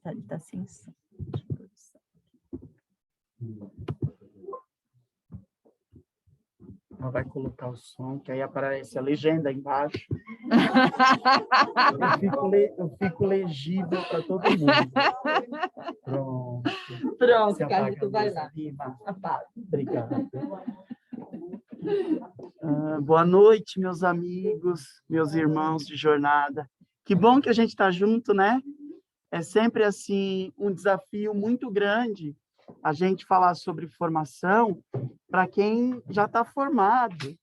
Ele está sem som. Ela vai colocar o som, que aí aparece a legenda embaixo. Eu fico legível para todo mundo. Pronto, Carlito, vai lá. Apaga. Obrigado. Boa noite, meus amigos, meus irmãos de jornada. Que bom que a gente está junto, né? É sempre assim um desafio muito grande a gente falar sobre formação para quem já está formado.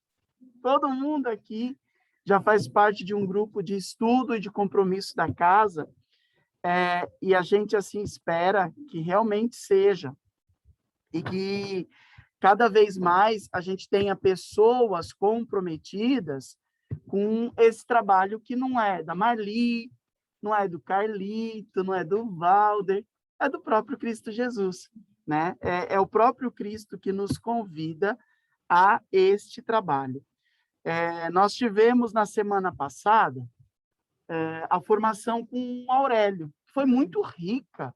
Todo mundo aqui já faz parte de um grupo de estudo e de compromisso da casa, e a gente assim espera que realmente seja, e que cada vez mais a gente tenha pessoas comprometidas com esse trabalho que não é da Marli, não é do Carlito, não é do Valder, é do próprio Cristo Jesus, né? É o próprio Cristo que nos convida a este trabalho. Nós tivemos na semana passada a formação com o Aurélio, que foi muito rica,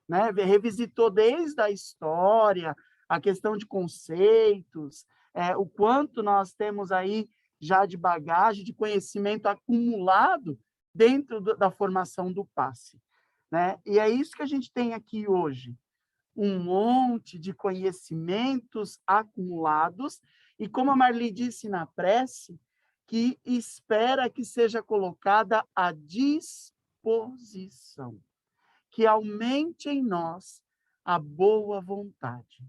né? Revisitou desde a história, a questão de conceitos, o quanto nós temos aí já de bagagem, de conhecimento acumulado dentro da formação do passe, né? E é isso que a gente tem aqui hoje, um monte de conhecimentos acumulados, e como a Marli disse na prece, que espera que seja colocada à disposição, que aumente em nós a boa vontade,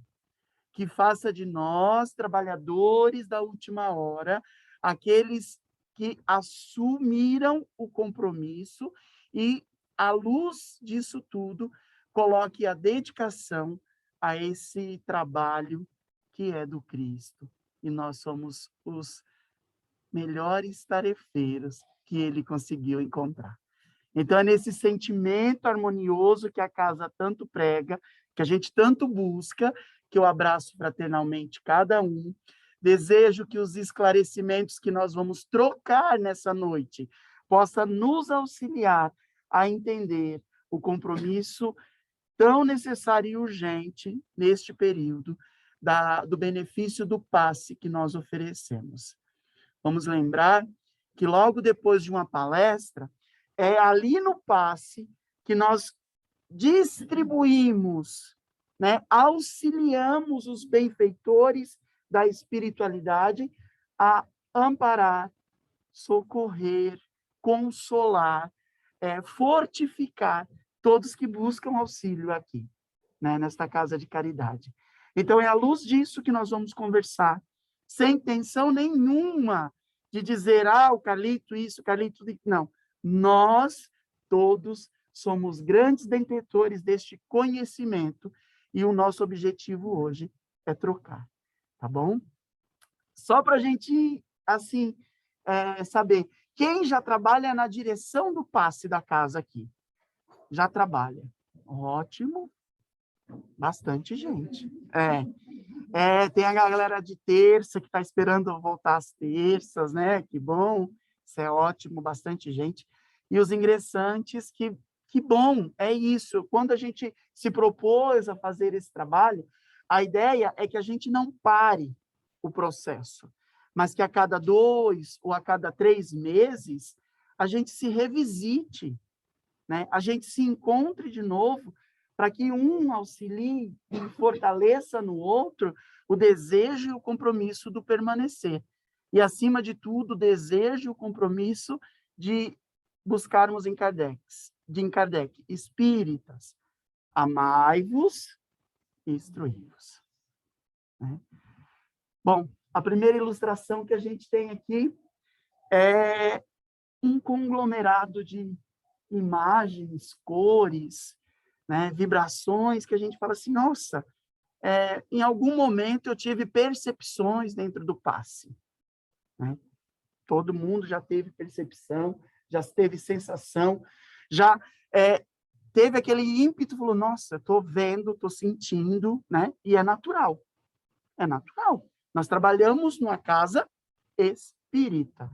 que faça de nós, trabalhadores da última hora, aqueles que assumiram o compromisso e, à luz disso tudo, coloque a dedicação a esse trabalho que é do Cristo. E nós somos os melhores tarefeiros que ele conseguiu encontrar. Então, é nesse sentimento harmonioso que a casa tanto prega, que a gente tanto busca, que eu abraço fraternalmente cada um. Desejo que os esclarecimentos que nós vamos trocar nessa noite possa nos auxiliar a entender o compromisso tão necessário e urgente neste período do benefício do passe que nós oferecemos. Vamos lembrar que logo depois de uma palestra, é ali no passe que nós distribuímos, né, auxiliamos os benfeitores da espiritualidade a amparar, socorrer, consolar, fortificar todos que buscam auxílio aqui, né, nesta casa de caridade. Então, é à luz disso que nós vamos conversar, sem intenção nenhuma de dizer, o Carlito isso, Carlito... Não, nós todos somos grandes detentores deste conhecimento e o nosso objetivo hoje é trocar, tá bom? Só para a gente, assim, saber, quem já trabalha na direção do passe da casa aqui? Já trabalha. Ótimo. Bastante gente. Tem a galera de terça que está esperando voltar às terças, né? Que bom, isso é ótimo, bastante gente. E os ingressantes, que bom, é isso. Quando a gente se propôs a fazer esse trabalho, a ideia é que a gente não pare o processo, mas que a cada 2 ou a cada 3 meses a gente se revisite, né? A gente se encontre de novo para que um auxilie e fortaleça no outro o desejo e o compromisso do permanecer. E, acima de tudo, o desejo e o compromisso de buscarmos em Kardec, espíritas, amai-vos e instruí-vos. Né? Bom, a primeira ilustração que a gente tem aqui é um conglomerado de imagens, cores, né, vibrações, que a gente fala assim, nossa, em algum momento eu tive percepções dentro do passe. Né? Todo mundo já teve percepção, já teve sensação, já teve aquele ímpeto, falou, nossa, estou vendo, estou sentindo, né? E é natural. É natural. Nós trabalhamos numa casa espírita,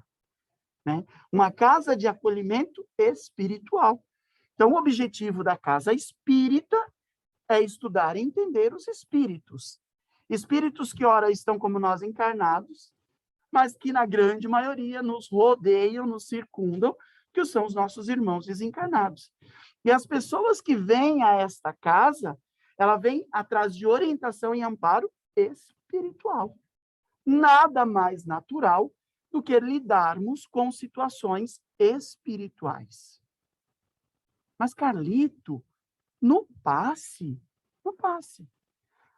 né? Uma casa de acolhimento espiritual. Então, o objetivo da casa espírita é estudar e entender os espíritos. Espíritos que, ora, estão como nós encarnados, mas que, na grande maioria, nos rodeiam, nos circundam, que são os nossos irmãos desencarnados. E as pessoas que vêm a esta casa, ela vem atrás de orientação e amparo espiritual. Nada mais natural do que lidarmos com situações espirituais. Mas, Carlito, no passe.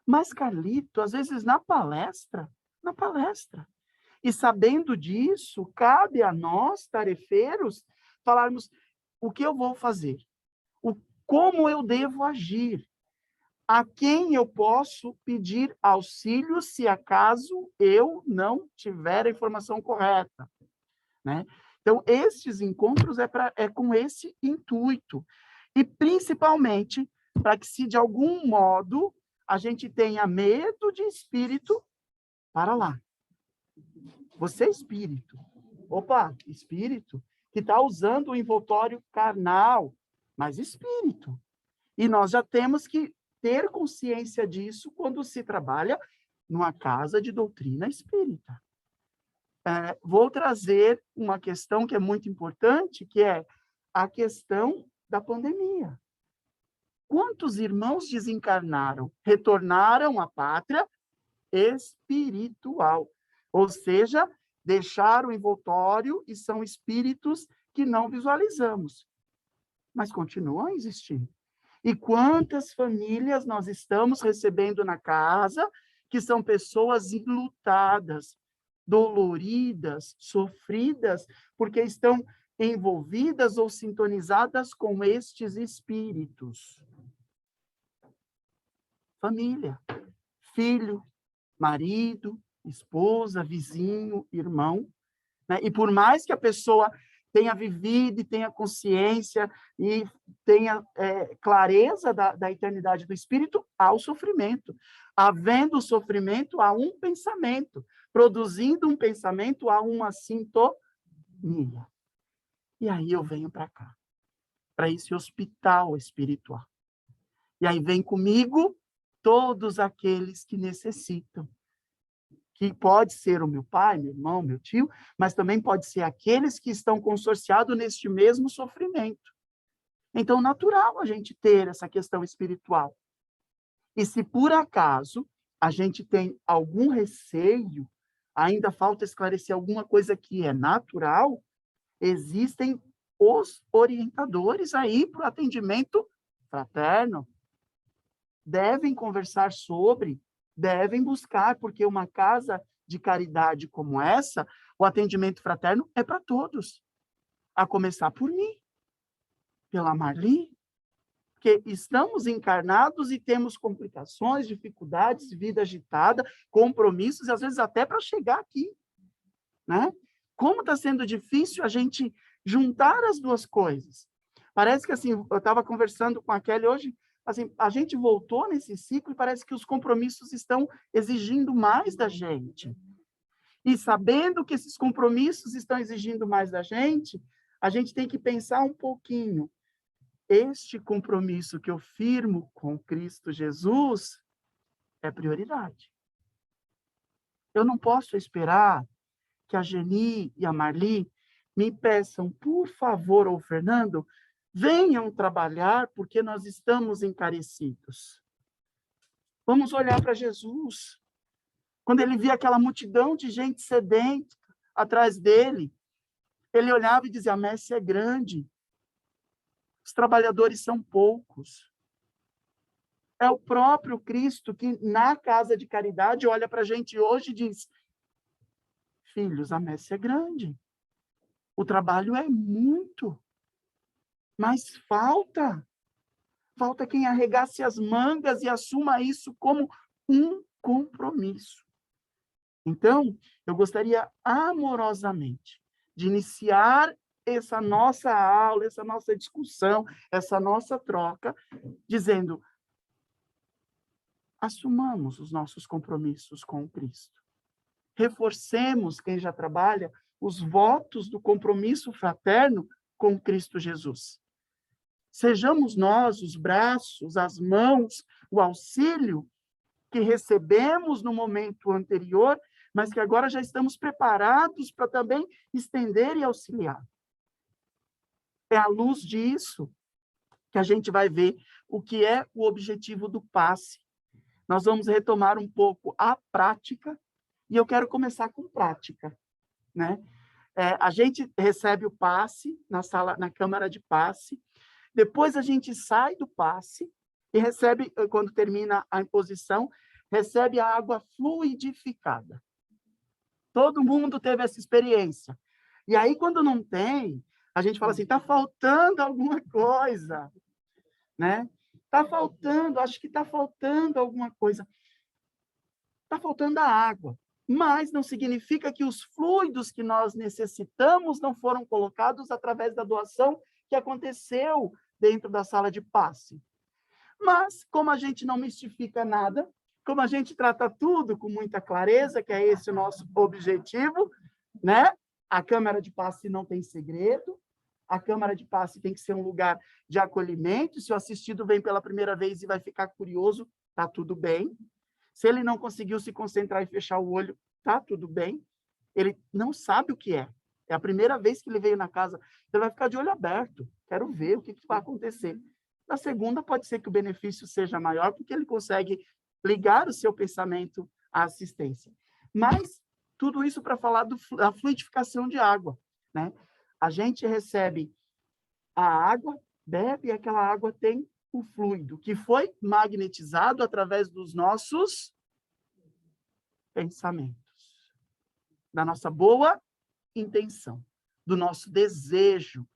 Mas, Carlito, às vezes na palestra. E sabendo disso, cabe a nós, tarefeiros, falarmos o que eu vou fazer, como eu devo agir, a quem eu posso pedir auxílio se acaso eu não tiver a informação correta, né? Então, estes encontros é com esse intuito, e principalmente para que, se de algum modo a gente tenha medo de espírito, para lá. Você é espírito. Opa, espírito que está usando o envoltório carnal, mas espírito. E nós já temos que ter consciência disso quando se trabalha numa casa de doutrina espírita. Vou trazer uma questão que é muito importante, que é a questão da pandemia. Quantos irmãos desencarnaram, retornaram à pátria espiritual? Ou seja, deixaram o envoltório e são espíritos que não visualizamos, mas continuam a existir. E quantas famílias nós estamos recebendo na casa que são pessoas enlutadas, doloridas, sofridas, porque estão envolvidas ou sintonizadas com estes espíritos. Família, filho, marido, esposa, vizinho, irmão, né? E por mais que a pessoa tenha vivido e tenha consciência e tenha clareza da eternidade do espírito, há o sofrimento. Havendo o sofrimento, há um pensamento. Produzindo um pensamento, há uma sintonia. E aí eu venho para cá, para esse hospital espiritual. E aí vem comigo todos aqueles que necessitam. Que pode ser o meu pai, meu irmão, meu tio, mas também pode ser aqueles que estão consorciados neste mesmo sofrimento. Então, natural a gente ter essa questão espiritual. E se por acaso a gente tem algum receio, ainda falta esclarecer alguma coisa que é natural, existem os orientadores aí para o atendimento fraterno. Devem conversar sobre, devem buscar, porque uma casa de caridade como essa, o atendimento fraterno é para todos. A começar por mim, pela Marli, porque estamos encarnados e temos complicações, dificuldades, vida agitada, compromissos, e às vezes até para chegar aqui, né? Como está sendo difícil a gente juntar as duas coisas. Parece que, assim, eu estava conversando com a Kelly hoje, assim, a gente voltou nesse ciclo e parece que os compromissos estão exigindo mais da gente. E sabendo que esses compromissos estão exigindo mais da gente, a gente tem que pensar um pouquinho. Este compromisso que eu firmo com Cristo Jesus é prioridade. Eu não posso esperar que a Geni e a Marli me peçam, por favor, ou Fernando, venham trabalhar porque nós estamos encarecidos. Vamos olhar para Jesus. Quando ele via aquela multidão de gente sedenta atrás dele, ele olhava e dizia, a messe é grande, os trabalhadores são poucos. É o próprio Cristo que, na casa de caridade, olha para a gente hoje e diz, filhos, a messe é grande, o trabalho é muito, mas falta quem arregace as mangas e assuma isso como um compromisso. Então, eu gostaria amorosamente de iniciar essa nossa aula, essa nossa discussão, essa nossa troca, dizendo, assumamos os nossos compromissos com Cristo. Reforcemos, quem já trabalha, os votos do compromisso fraterno com Cristo Jesus. Sejamos nós os braços, as mãos, o auxílio que recebemos no momento anterior, mas que agora já estamos preparados para também estender e auxiliar. É à luz disso que a gente vai ver o que é o objetivo do passe. Nós vamos retomar um pouco a prática, e eu quero começar com prática, né? A gente recebe o passe na câmara de passe, depois a gente sai do passe e recebe, quando termina a imposição, recebe a água fluidificada. Todo mundo teve essa experiência. E aí, quando não tem, a gente fala assim, está faltando alguma coisa, né? Está faltando, acho que está faltando alguma coisa. Está faltando a água. Mas não significa que os fluidos que nós necessitamos não foram colocados através da doação que aconteceu dentro da sala de passe. Mas, como a gente não mistifica nada, como a gente trata tudo com muita clareza, que é esse o nosso objetivo, né? A câmara de passe não tem segredo, a câmara de passe tem que ser um lugar de acolhimento. Se o assistido vem pela primeira vez e vai ficar curioso, tá tudo bem. Se ele não conseguiu se concentrar e fechar o olho, tá tudo bem. Ele não sabe o que é. É a primeira vez que ele veio na casa. Ele vai ficar de olho aberto. Quero ver o que vai acontecer. Na segunda, pode ser que o benefício seja maior, porque ele consegue ligar o seu pensamento à assistência. Mas tudo isso para falar da fluidificação de água, né? A gente recebe a água, bebe, e aquela água tem o fluido, que foi magnetizado através dos nossos pensamentos, da nossa boa intenção, do nosso desejo.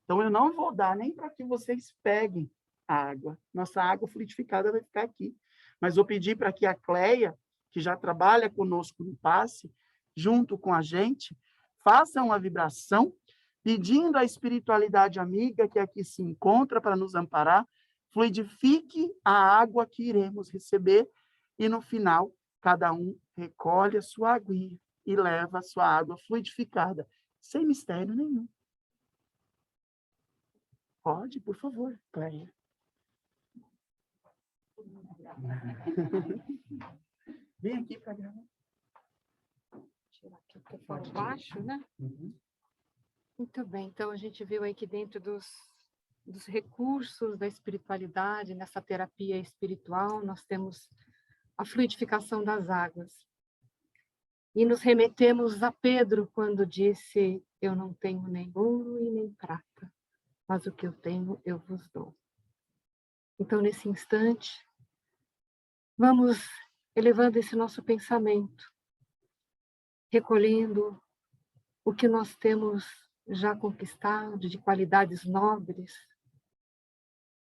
Então, eu não vou dar nem para que vocês peguem a água. Nossa água fluidificada vai ficar aqui. Mas vou pedir para que a Cleia, que já trabalha conosco no passe, junto com a gente, faça uma vibração, pedindo à espiritualidade amiga que aqui se encontra para nos amparar, fluidifique a água que iremos receber e, no final, cada um recolhe a sua aguinha e leva a sua água fluidificada, sem mistério nenhum. Pode, por favor, Cleia. Vem aqui para gravar. Tirar aqui porque for baixo, né? Uhum. Muito bem, então a gente viu aí que dentro dos recursos da espiritualidade, nessa terapia espiritual, nós temos a fluidificação das águas. E nos remetemos a Pedro quando disse, eu não tenho nem ouro e nem prata, mas o que eu tenho eu vos dou. Então, nesse instante, vamos elevando esse nosso pensamento, recolhendo o que nós temos já conquistado de qualidades nobres,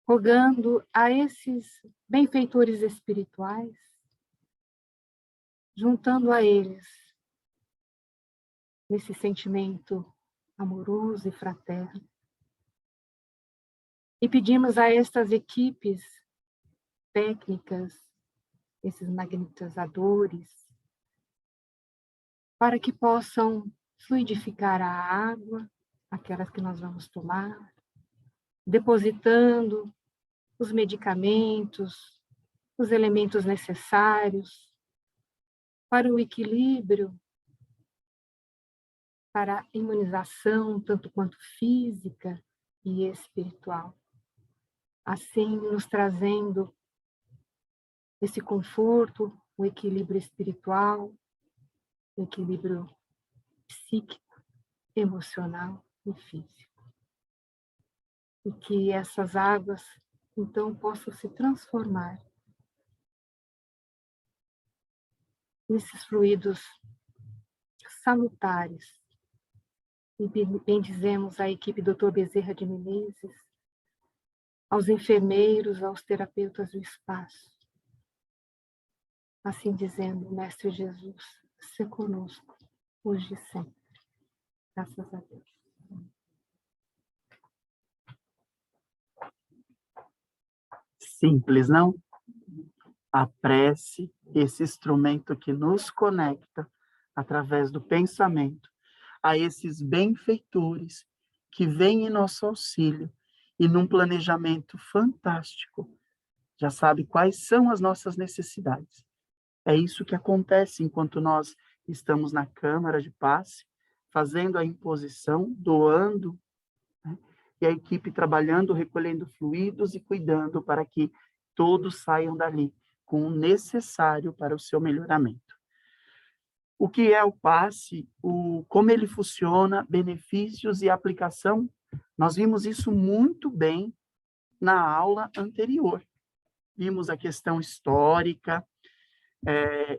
rogando a esses benfeitores espirituais, juntando a eles nesse sentimento amoroso e fraterno. E pedimos a estas equipes técnicas, esses magnetizadores, para que possam fluidificar a água, aquelas que nós vamos tomar, depositando os medicamentos, os elementos necessários para o equilíbrio, para a imunização, tanto quanto física e espiritual. Assim, nos trazendo esse conforto, o equilíbrio espiritual, o equilíbrio psíquico, emocional e físico. E que essas águas, então, possam se transformar nesses fluidos salutares. E bendizemos a equipe Dr. Bezerra de Menezes, aos enfermeiros, aos terapeutas do espaço. Assim dizendo, Mestre Jesus, se conosco, hoje e sempre. Graças a Deus. Simples, não? A prece, esse instrumento que nos conecta através do pensamento a esses benfeitores que vêm em nosso auxílio e num planejamento fantástico, já sabe quais são as nossas necessidades. É isso que acontece enquanto nós estamos na Câmara de Passe, fazendo a imposição, doando, né? E a equipe trabalhando, recolhendo fluidos e cuidando para que todos saiam dali com o necessário para o seu melhoramento. O que é o passe, como ele funciona, benefícios e aplicação, nós vimos isso muito bem na aula anterior. Vimos a questão histórica,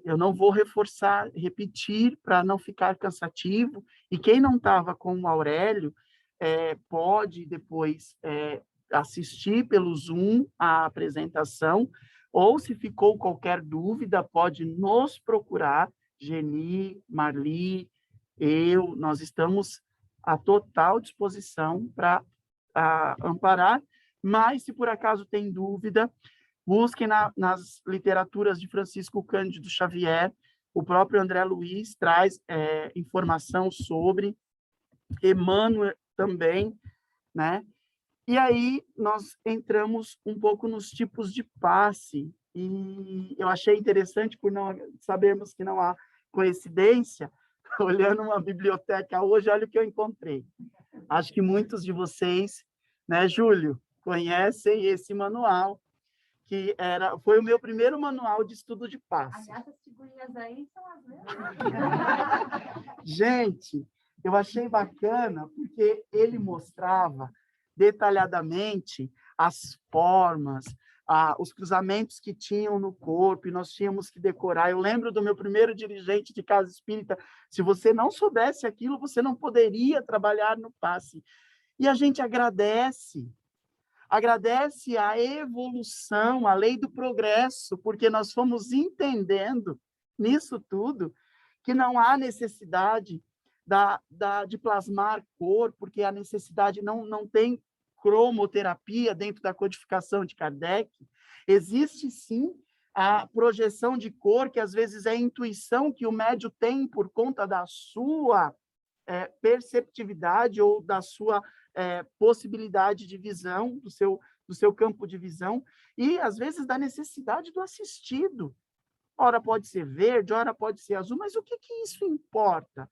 eu não vou repetir para não ficar cansativo, e quem não estava com o Aurélio, pode depois assistir pelo Zoom a apresentação, ou se ficou qualquer dúvida, pode nos procurar, Geni, Marli, nós estamos à total disposição para amparar, mas se por acaso tem dúvida, busquem nas literaturas de Francisco Cândido Xavier, o próprio André Luiz traz informação sobre, Emmanuel também, né? E aí nós entramos um pouco nos tipos de passe, e eu achei interessante, por não sabermos que não há coincidência, olhando uma biblioteca hoje, olha o que eu encontrei. Acho que muitos de vocês, né, Júlio, conhecem esse manual, que foi o meu primeiro manual de estudo de passe. Aliás, as figurinhas aí são as mesmas. Gente, eu achei bacana, porque ele mostrava detalhadamente as formas, os cruzamentos que tinham no corpo, e nós tínhamos que decorar. Eu lembro do meu primeiro dirigente de casa espírita, se você não soubesse aquilo, você não poderia trabalhar no passe. E a gente agradece a evolução, a lei do progresso, porque nós fomos entendendo nisso tudo que não há necessidade de plasmar cor, porque a necessidade não tem cromoterapia dentro da codificação de Kardec. Existe, sim, a projeção de cor, que às vezes é a intuição que o médium tem por conta da sua perceptividade ou da sua possibilidade de visão, do seu campo de visão, e às vezes da necessidade do assistido. Ora pode ser verde, ora pode ser azul, mas o que isso importa?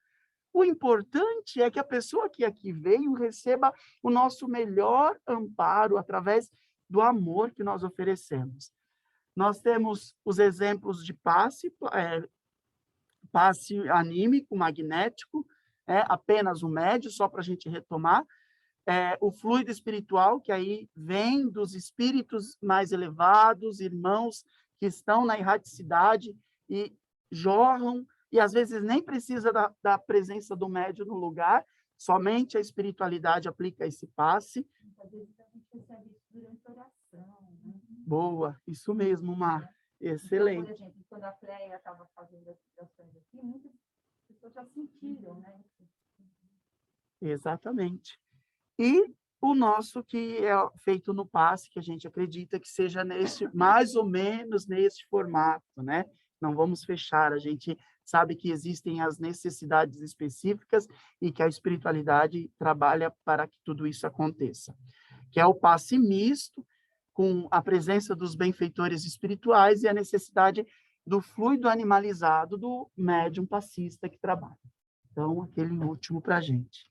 O importante é que a pessoa que aqui veio receba o nosso melhor amparo através do amor que nós oferecemos. Nós temos os exemplos de passe anímico, magnético, apenas o médio, só para a gente retomar. O fluido espiritual, que aí vem dos espíritos mais elevados, irmãos que estão na erraticidade e jorram, e às vezes nem precisa da presença do médium no lugar, somente a espiritualidade aplica esse passe. Muitas vezes a gente recebe isso durante a oração, né? Boa, isso mesmo, Mar. Excelente. Então, por exemplo, quando a Cleia estava fazendo as orações aqui, muitas pessoas já sentiram, né? Exatamente. E o nosso, que é feito no passe, que a gente acredita que seja mais ou menos nesse formato, né? Não vamos fechar, a gente sabe que existem as necessidades específicas e que a espiritualidade trabalha para que tudo isso aconteça. Que é o passe misto, com a presença dos benfeitores espirituais e a necessidade do fluido animalizado do médium passista que trabalha. Então, aquele último para a gente.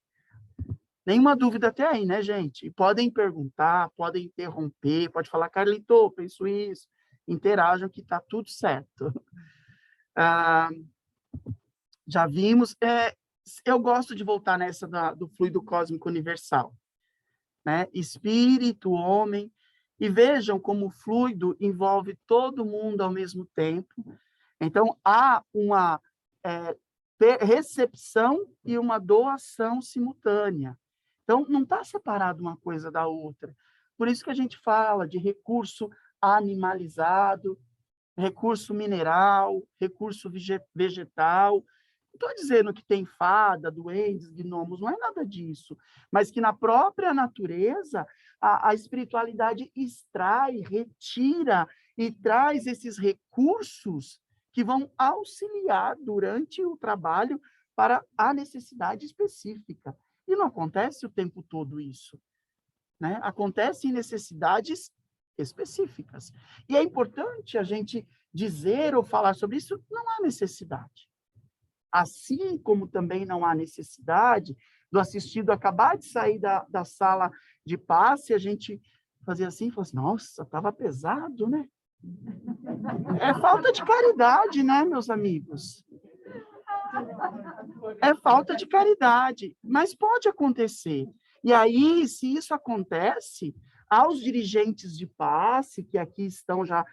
Nenhuma dúvida até aí, né, gente? E podem perguntar, podem interromper, pode falar, Carlito, penso isso, interajam que está tudo certo. Já vimos, eu gosto de voltar nessa do fluido cósmico universal, né? Espírito, homem, e vejam como o fluido envolve todo mundo ao mesmo tempo. Então, há uma recepção e uma doação simultânea. Então, não está separado uma coisa da outra. Por isso que a gente fala de recurso animalizado, recurso mineral, recurso vegetal. Não estou dizendo que tem fada, duendes, gnomos, não é nada disso. Mas que na própria natureza, a espiritualidade extrai, retira e traz esses recursos que vão auxiliar durante o trabalho para a necessidade específica. E não acontece o tempo todo isso. né? Acontece em necessidades específicas. E é importante a gente dizer ou falar sobre isso, não há necessidade. Assim como também não há necessidade do assistido acabar de sair da sala de passe, a gente fazer assim, falar assim, nossa, estava pesado, né? É falta de caridade, né, meus amigos? É falta de caridade, mas pode acontecer. E aí, se isso acontece, aos dirigentes de passe, que aqui estão já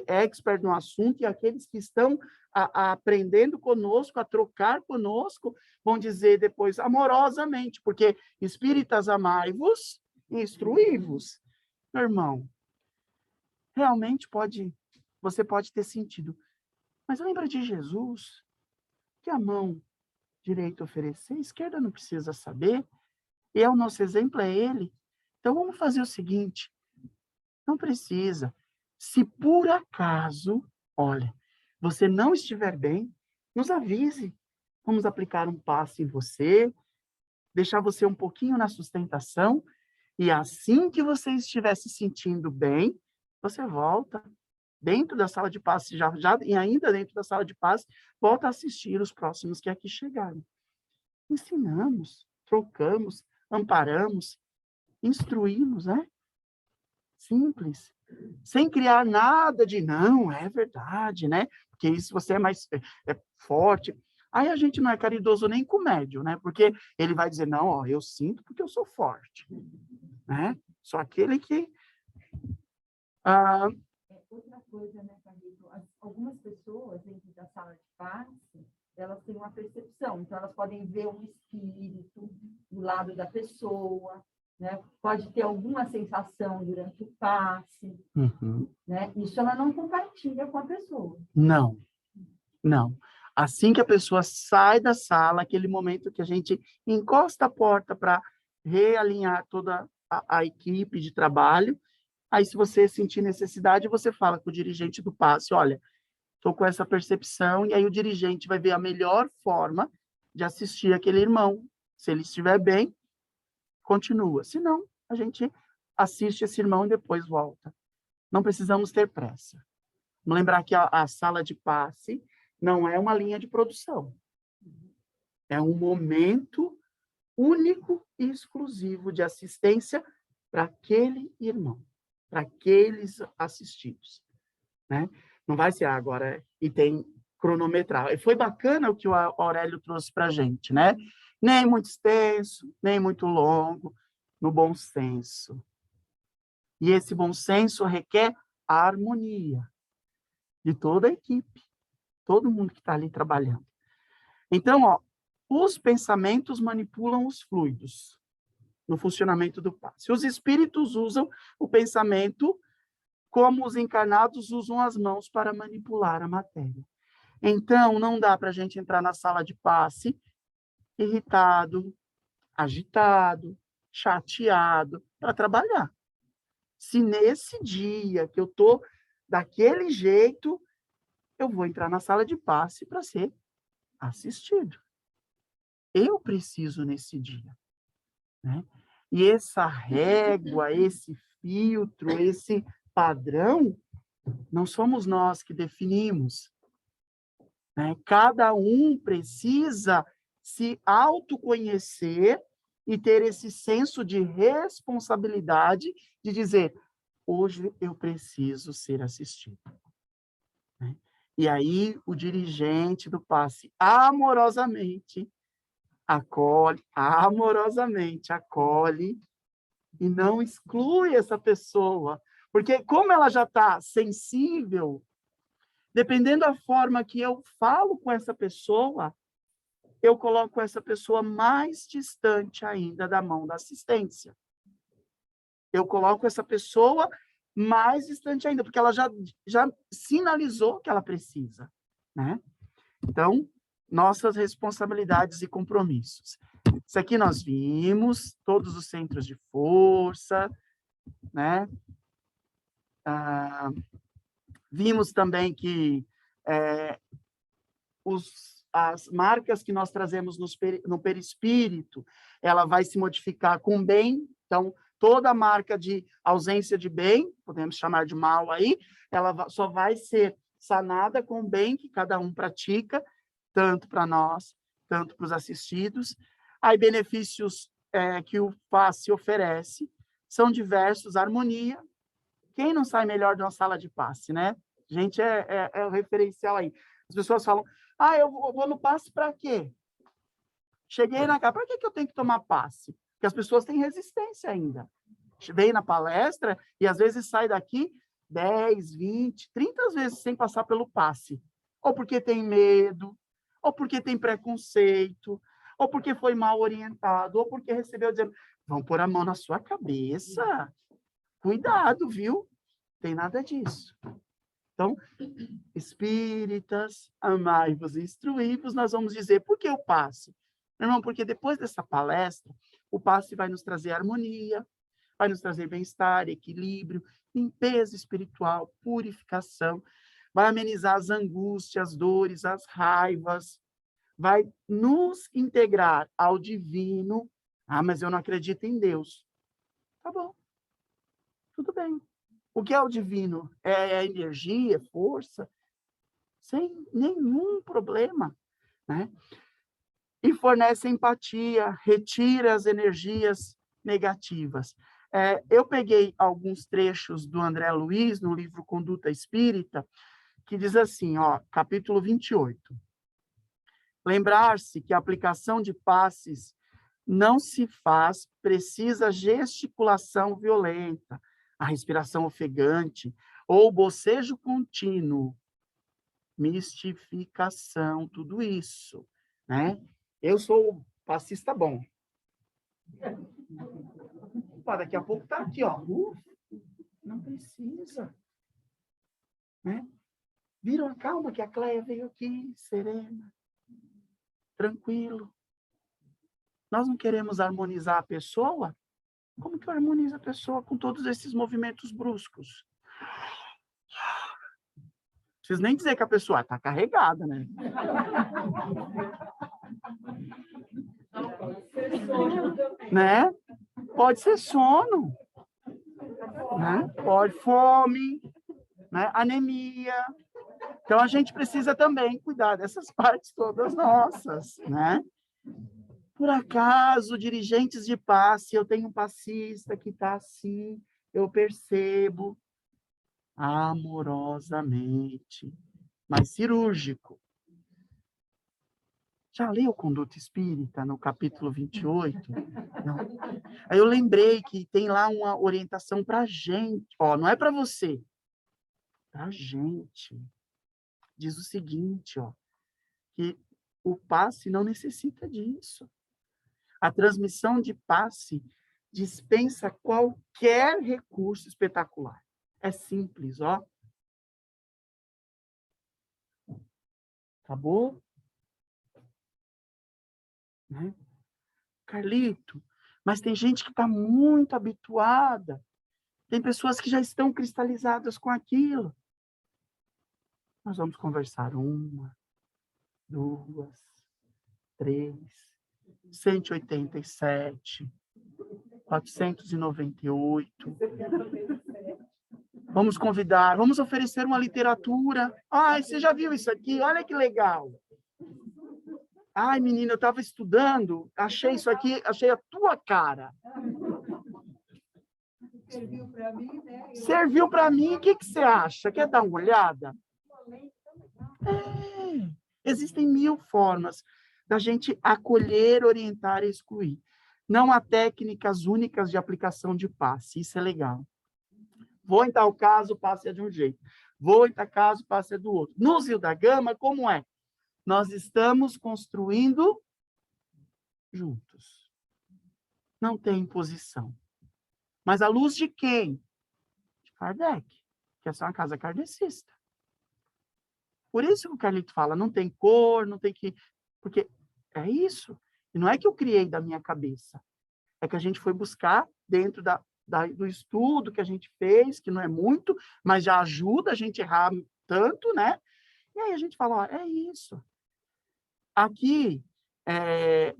expert no assunto, e aqueles que estão aprendendo conosco, a trocar conosco, vão dizer depois amorosamente, porque espíritas amai-vos, instruí-vos. Meu irmão, realmente você pode ter sentido, mas lembra de Jesus, que a mão direita oferecer, a esquerda não precisa saber, e o nosso exemplo é ele. Então, vamos fazer o seguinte, não precisa. Se por acaso, olha, você não estiver bem, nos avise. Vamos aplicar um passe em você, deixar você um pouquinho na sustentação, e assim que você estiver se sentindo bem, você volta dentro da sala de passe, e ainda dentro da sala de passe, volta a assistir os próximos que aqui chegarem. Ensinamos, trocamos, amparamos, instruímos, né? Simples. Sem criar nada de, não, é verdade, né? Porque isso você é mais forte. Aí a gente não é caridoso nem com o médium, né? Porque ele vai dizer, não, ó, eu sinto porque eu sou forte, né? Só aquele que... Outra coisa, né, Carlito? Algumas pessoas dentro da sala de passe, elas têm uma percepção, então elas podem ver um espírito do lado da pessoa, né? Pode ter alguma sensação durante o passe, né? Isso ela não compartilha com a pessoa. Não, não. Assim que a pessoa sai da sala, aquele momento que a gente encosta a porta para realinhar toda a equipe de trabalho, aí se você sentir necessidade, você fala com o dirigente do passe, olha, estou com essa percepção, e aí o dirigente vai ver a melhor forma de assistir aquele irmão. Se ele estiver bem, continua. Se não, a gente assiste esse irmão e depois volta. Não precisamos ter pressa. Vamos lembrar que a sala de passe não é uma linha de produção. É um momento único e exclusivo de assistência para aquele irmão, para aqueles assistidos, né? Não vai ser agora, e tem cronometrar. E foi bacana o que o Aurélio trouxe para a gente, né? Nem muito extenso, nem muito longo, no bom senso. E esse bom senso requer a harmonia de toda a equipe, todo mundo que está ali trabalhando. Então, ó, os pensamentos manipulam os fluidos no funcionamento do passe. Os espíritos usam o pensamento como os encarnados usam as mãos para manipular a matéria. Então, não dá para a gente entrar na sala de passe irritado, agitado, chateado, para trabalhar. Se nesse dia que eu estou daquele jeito, eu vou entrar na sala de passe para ser assistido. Eu preciso nesse dia, né? E essa régua, esse filtro, esse padrão, não somos nós que definimos, né? Cada um precisa se autoconhecer e ter esse senso de responsabilidade de dizer, hoje eu preciso ser assistido, né? E aí o dirigente do passe amorosamente acolhe e não exclui essa pessoa, porque como ela já está sensível, dependendo da forma que eu falo com essa pessoa, eu coloco essa pessoa mais distante ainda da mão da assistência. Eu coloco essa pessoa mais distante ainda, porque ela já sinalizou que ela precisa, né? Então, nossas responsabilidades e compromissos. Isso aqui nós vimos, todos os centros de força, né? Vimos também que as marcas que nós trazemos no perispírito, ela vai se modificar com bem, então, toda marca de ausência de bem, podemos chamar de mal aí, só vai ser sanada com o bem que cada um pratica, tanto para nós, tanto para os assistidos. Aí, benefícios que o passe oferece são diversos, harmonia. Quem não sai melhor de uma sala de passe, né? Gente, é o referencial aí. As pessoas falam, eu vou no passe para quê? Cheguei na casa, para que eu tenho que tomar passe? Porque as pessoas têm resistência ainda. Vem na palestra e às vezes sai daqui 10, 20, 30 vezes sem passar pelo passe. Ou porque tem medo, ou porque tem preconceito, ou porque foi mal orientado, ou porque recebeu dizendo, vão pôr a mão na sua cabeça. Cuidado, viu? Tem nada disso. Então, espíritas, amai-vos e instruí-vos, nós vamos dizer, por que o passe? Meu irmão, porque depois dessa palestra, o passe vai nos trazer harmonia, vai nos trazer bem-estar, equilíbrio, limpeza espiritual, purificação, vai amenizar as angústias, as dores, as raivas, vai nos integrar ao divino. Mas eu não acredito em Deus. Tá bom. Tudo bem. O que é o divino? É a energia, força, sem nenhum problema, né? E fornece empatia, retira as energias negativas. Eu peguei alguns trechos do André Luiz, no livro Conduta Espírita, que diz assim, capítulo 28. Lembrar-se que a aplicação de passes não se faz, precisa gesticulação violenta, a respiração ofegante, ou bocejo contínuo, mistificação, tudo isso, né? Eu sou passista bom. Daqui a pouco tá aqui, não precisa, né? Viram a calma que a Cleia veio aqui, serena, tranquilo. Nós não queremos harmonizar a pessoa? Como que eu harmonizo a pessoa com todos esses movimentos bruscos? Não preciso nem dizer que a pessoa está carregada, né? Né? Pode ser sono, né? Pode fome, né? Anemia. Então, a gente precisa também cuidar dessas partes todas nossas, né? Por acaso, dirigentes de passe, eu tenho um passista que está assim, eu percebo amorosamente, mas cirúrgico. Já leu Conduta Espírita, no capítulo 28? Não. Aí eu lembrei que tem lá uma orientação para a gente. Não é para você. Para a gente. Diz o seguinte, que o passe não necessita disso. A transmissão de passe dispensa qualquer recurso espetacular. É simples, Acabou? Né? Carlito, mas tem gente que está muito habituada. Tem pessoas que já estão cristalizadas com aquilo. Nós vamos conversar 1, 2, 3, 187, 498. Vamos convidar, vamos oferecer uma literatura. Você já viu isso aqui? Olha que legal. Menina, eu estava estudando, achei isso aqui, achei a tua cara. Serviu para mim, né? Serviu para mim, o que você acha? Quer dar uma olhada? Existem 1000 formas da gente acolher, orientar e excluir. Não há técnicas únicas de aplicação de passe, isso é legal. Vou em tal caso, o passe é de um jeito. Vou em tal caso, o passe é do outro. No Zio da Gama, como é? Nós estamos construindo juntos. Não tem imposição. Mas à luz de quem? De Kardec, que essa é uma casa kardecista. Por isso que o Carlito fala, não tem cor, não tem que... Porque é isso. E não é que eu criei da minha cabeça. É que a gente foi buscar dentro do estudo que a gente fez, que não é muito, mas já ajuda a gente a errar tanto, né? E aí a gente fala, é isso. Aqui,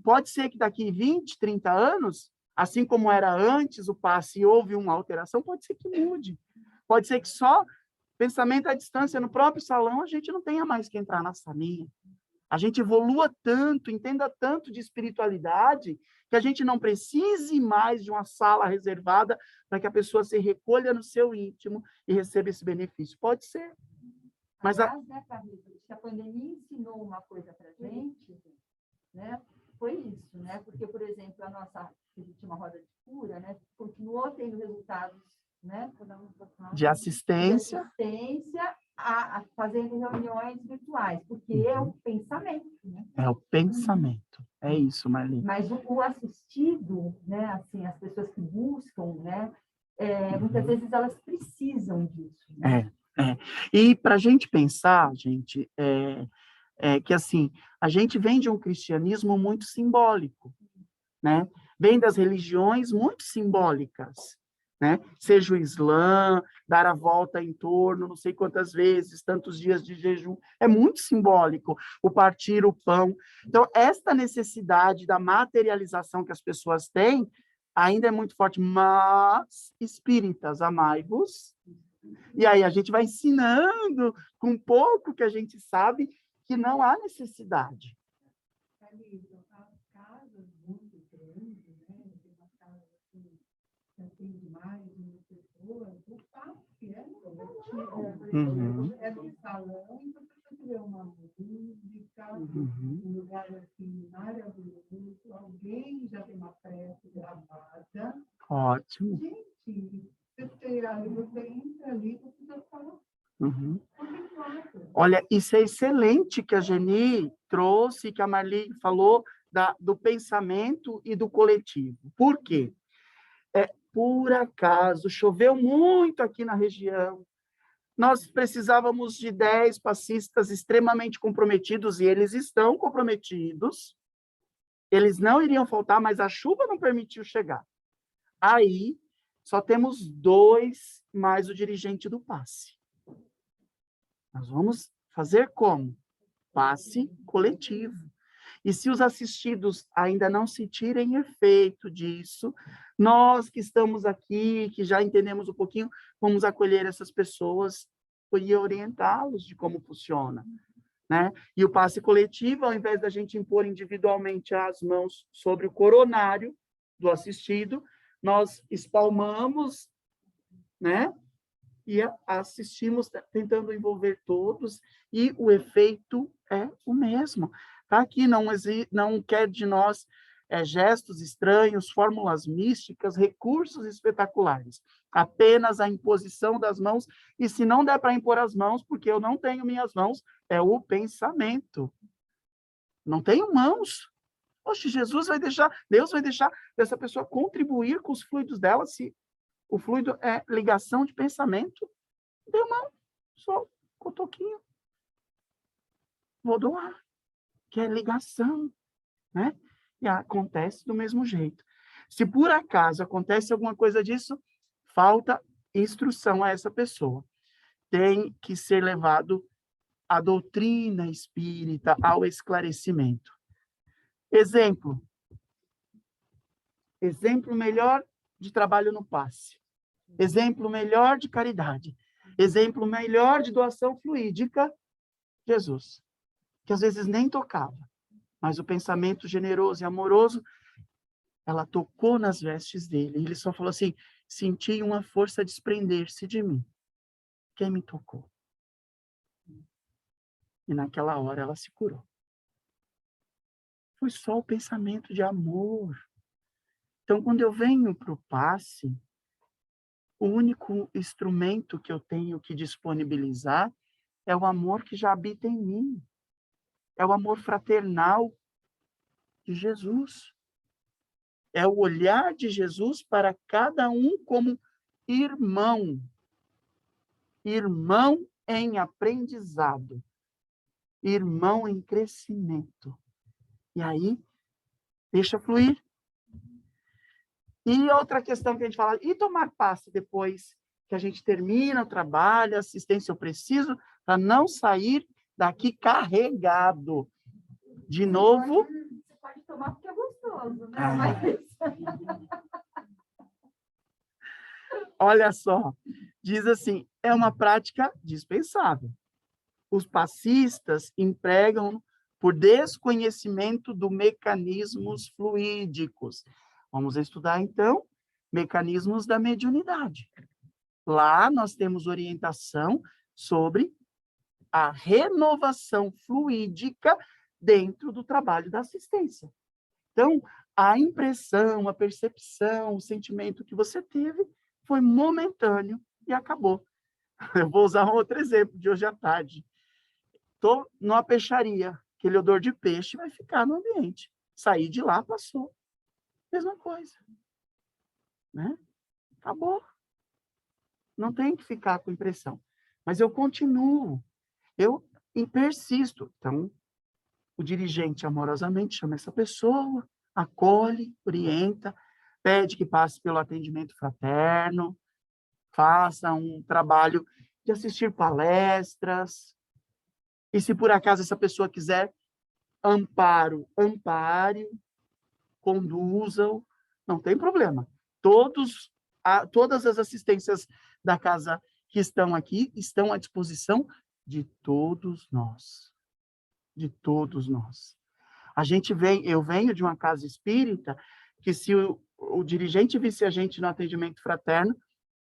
pode ser que daqui 20, 30 anos, Assim como era antes o passe e houve uma alteração, pode ser que mude. Pode ser que só pensamento à distância no próprio salão, a gente não tenha mais que entrar na salinha. A gente evolua tanto, entenda tanto de espiritualidade, que a gente não precise mais de uma sala reservada para que a pessoa se recolha no seu íntimo e receba esse benefício. Pode ser. Mas aliás, né, Carlito, se a pandemia ensinou uma coisa para a gente, né, foi isso, né? Porque, por exemplo, a nossa última roda de cura, né, continuou tendo resultados, né, de assistência, fazendo reuniões virtuais, porque é o pensamento, né? É o pensamento. É isso, Marli. Mas o assistido, né, assim, as pessoas que buscam, né, muitas vezes elas precisam disso. Né? E para a gente pensar, gente, que assim, a gente vem de um cristianismo muito simbólico, né? Vem das religiões muito simbólicas, né? Seja o Islã, dar a volta em torno, não sei quantas vezes, tantos dias de jejum, é muito simbólico, o partir o pão. Então, esta necessidade da materialização que as pessoas têm ainda é muito forte, mas, espíritas, amai-vos. E aí a gente vai ensinando, com pouco que a gente sabe, que não há necessidade. Casas muito grandes, né? Tem uma casa assim, que atende mais de 1.000 pessoas, o passe é no salão, e você tiver uma música, um lugar assim maravilhoso, alguém já tem uma prece gravada. Ótimo. Gente, você entra ali, você já fala. Olha, isso é excelente que a Geni trouxe, que a Marli falou do pensamento e do coletivo. Por quê? Por acaso, choveu muito aqui na região, nós precisávamos de 10 passistas extremamente comprometidos, e eles estão comprometidos, eles não iriam faltar, mas a chuva não permitiu chegar. Aí, só temos 2 mais o dirigente do passe. Nós vamos fazer como? Passe coletivo. E se os assistidos ainda não sentirem efeito disso, nós que estamos aqui, que já entendemos um pouquinho, vamos acolher essas pessoas e orientá-los de como funciona. Né? E o passe coletivo, ao invés da gente impor individualmente as mãos sobre o coronário do assistido, nós espalmamos, né? E assistimos tentando envolver todos, e o efeito é o mesmo. Tá? Aqui não quer de nós gestos estranhos, fórmulas místicas, recursos espetaculares. Apenas a imposição das mãos, e se não der para impor as mãos, porque eu não tenho minhas mãos, é o pensamento. Não tenho mãos. Oxe, Deus vai deixar essa pessoa contribuir com os fluidos dela, se o fluido é ligação de pensamento, deu mão, só cotoquinho. Vou doar, que é ligação, né? E acontece do mesmo jeito. Se por acaso acontece alguma coisa disso, falta instrução a essa pessoa. Tem que ser levado à doutrina espírita, ao esclarecimento. Exemplo melhor de trabalho no passe. Exemplo melhor de caridade. Exemplo melhor de doação fluídica, Jesus. Que às vezes nem tocava, mas o pensamento generoso e amoroso, ela tocou nas vestes dele. E ele só falou assim, senti uma força desprender-se de mim. Quem me tocou? E naquela hora ela se curou. Foi só o pensamento de amor. Então, quando eu venho para o passe, o único instrumento que eu tenho que disponibilizar é o amor que já habita em mim. É o amor fraternal de Jesus. É o olhar de Jesus para cada um como irmão. Irmão em aprendizado. Irmão em crescimento. E aí, deixa fluir. E outra questão que a gente fala, e tomar passe depois que a gente termina o trabalho, a assistência eu preciso, para não sair daqui carregado. De novo... Você pode tomar porque é gostoso, né? Olha só, diz assim, é uma prática dispensável. Os passistas empregam por desconhecimento dos mecanismos fluídicos. Vamos estudar, então, mecanismos da mediunidade. Lá nós temos orientação sobre a renovação fluídica dentro do trabalho da assistência. Então, a impressão, a percepção, o sentimento que você teve foi momentâneo e acabou. Eu vou usar um outro exemplo de hoje à tarde. Estou numa peixaria, aquele odor de peixe vai ficar no ambiente. Saí de lá, passou. Mesma coisa. Né? Acabou. Não tem que ficar com impressão. Mas eu continuo. Eu persisto. Então, o dirigente amorosamente chama essa pessoa, acolhe, orienta, pede que passe pelo atendimento fraterno, faça um trabalho de assistir palestras. E se por acaso essa pessoa quiser amparo, ampare, conduza-o, não tem problema. Todas as assistências da casa que estão aqui estão à disposição de todos nós. De todos nós. Eu venho de uma casa espírita que se o dirigente visse a gente no atendimento fraterno,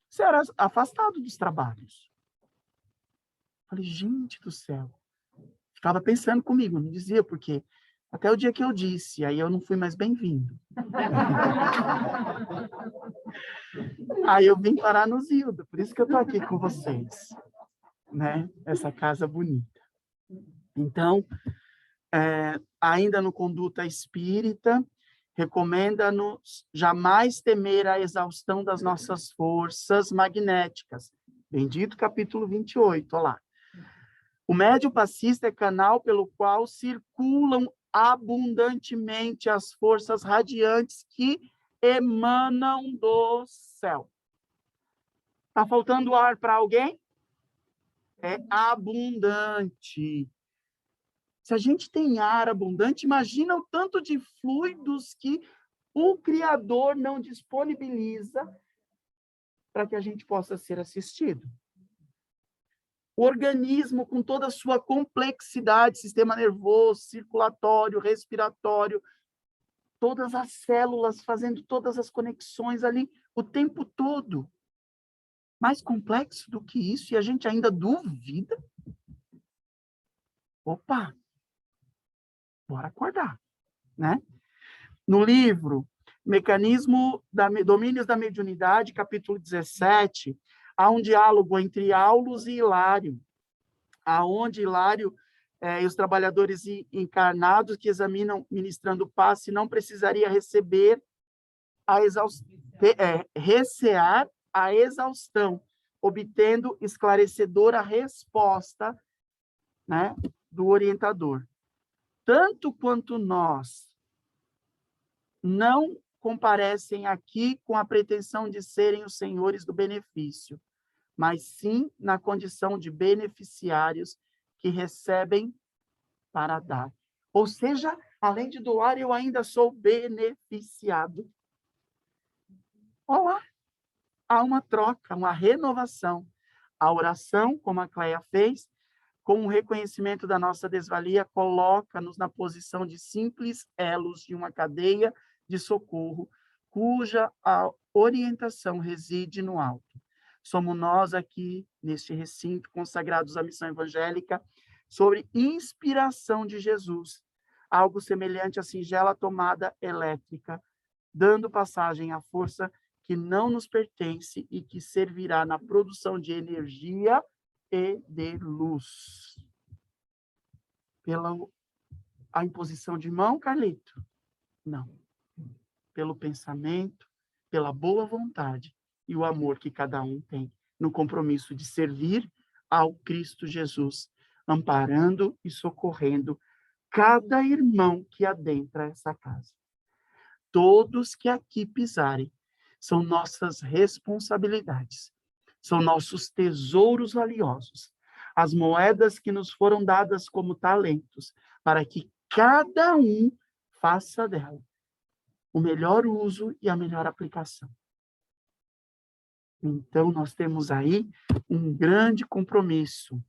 será afastado dos trabalhos. Falei, gente do céu. Ficava pensando comigo, não dizia por quê. Até o dia que eu disse, aí eu não fui mais bem-vindo. Aí eu vim parar no Zilda, por isso que eu estou aqui com vocês. Né? Essa casa bonita. Então, ainda no Conduta Espírita, recomenda-nos jamais temer a exaustão das nossas forças magnéticas. Bendito capítulo 28, olha lá. O médium passista é canal pelo qual circulam abundantemente as forças radiantes que emanam do céu. Está faltando ar para alguém? É abundante. Se a gente tem ar abundante, imagina o tanto de fluidos que o Criador não disponibiliza para que a gente possa ser assistido. O organismo, com toda a sua complexidade, sistema nervoso, circulatório, respiratório, todas as células fazendo todas as conexões ali o tempo todo. Mais complexo do que isso, e a gente ainda duvida? Opa! Bora acordar, né? No livro Domínios da Mediunidade, capítulo 17, há um diálogo entre Aulus e Hilário, aonde Hilário e os trabalhadores encarnados que examinam ministrando passe não precisaria recear a exaustão, obtendo esclarecedora resposta, né, do orientador. Tanto quanto nós não comparecem aqui com a pretensão de serem os senhores do benefício, mas sim na condição de beneficiários que recebem para dar. Ou seja, além de doar, eu ainda sou beneficiado. Olá, há uma troca, uma renovação. A oração, como a Cleia fez, com o reconhecimento da nossa desvalia, coloca-nos na posição de simples elos de uma cadeia de socorro, cuja a orientação reside no alto. Somos nós aqui, neste recinto, consagrados à missão evangélica, sobre inspiração de Jesus, algo semelhante à singela tomada elétrica, dando passagem à força que não nos pertence e que servirá na produção de energia e de luz. Pela a imposição de mão, Carlito? Não. Pelo pensamento, pela boa vontade e o amor que cada um tem no compromisso de servir ao Cristo Jesus, amparando e socorrendo cada irmão que adentra essa casa. Todos que aqui pisarem são nossas responsabilidades, são nossos tesouros valiosos, as moedas que nos foram dadas como talentos, para que cada um faça dela o melhor uso e a melhor aplicação. Então, nós temos aí um grande compromisso.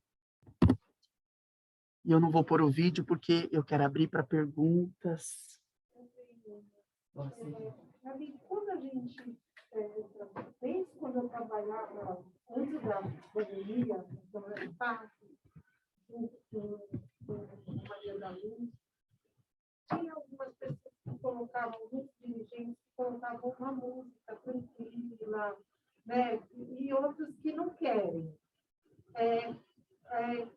E eu não vou pôr o vídeo porque eu quero abrir para perguntas. Gabi, quando a gente, desde quando eu trabalhava, antes da pandemia, no parque, junto com Maria da Luz, tinha algumas pessoas que colocavam, muitos dirigentes que colocavam uma música tranquila, né? E outros que não querem.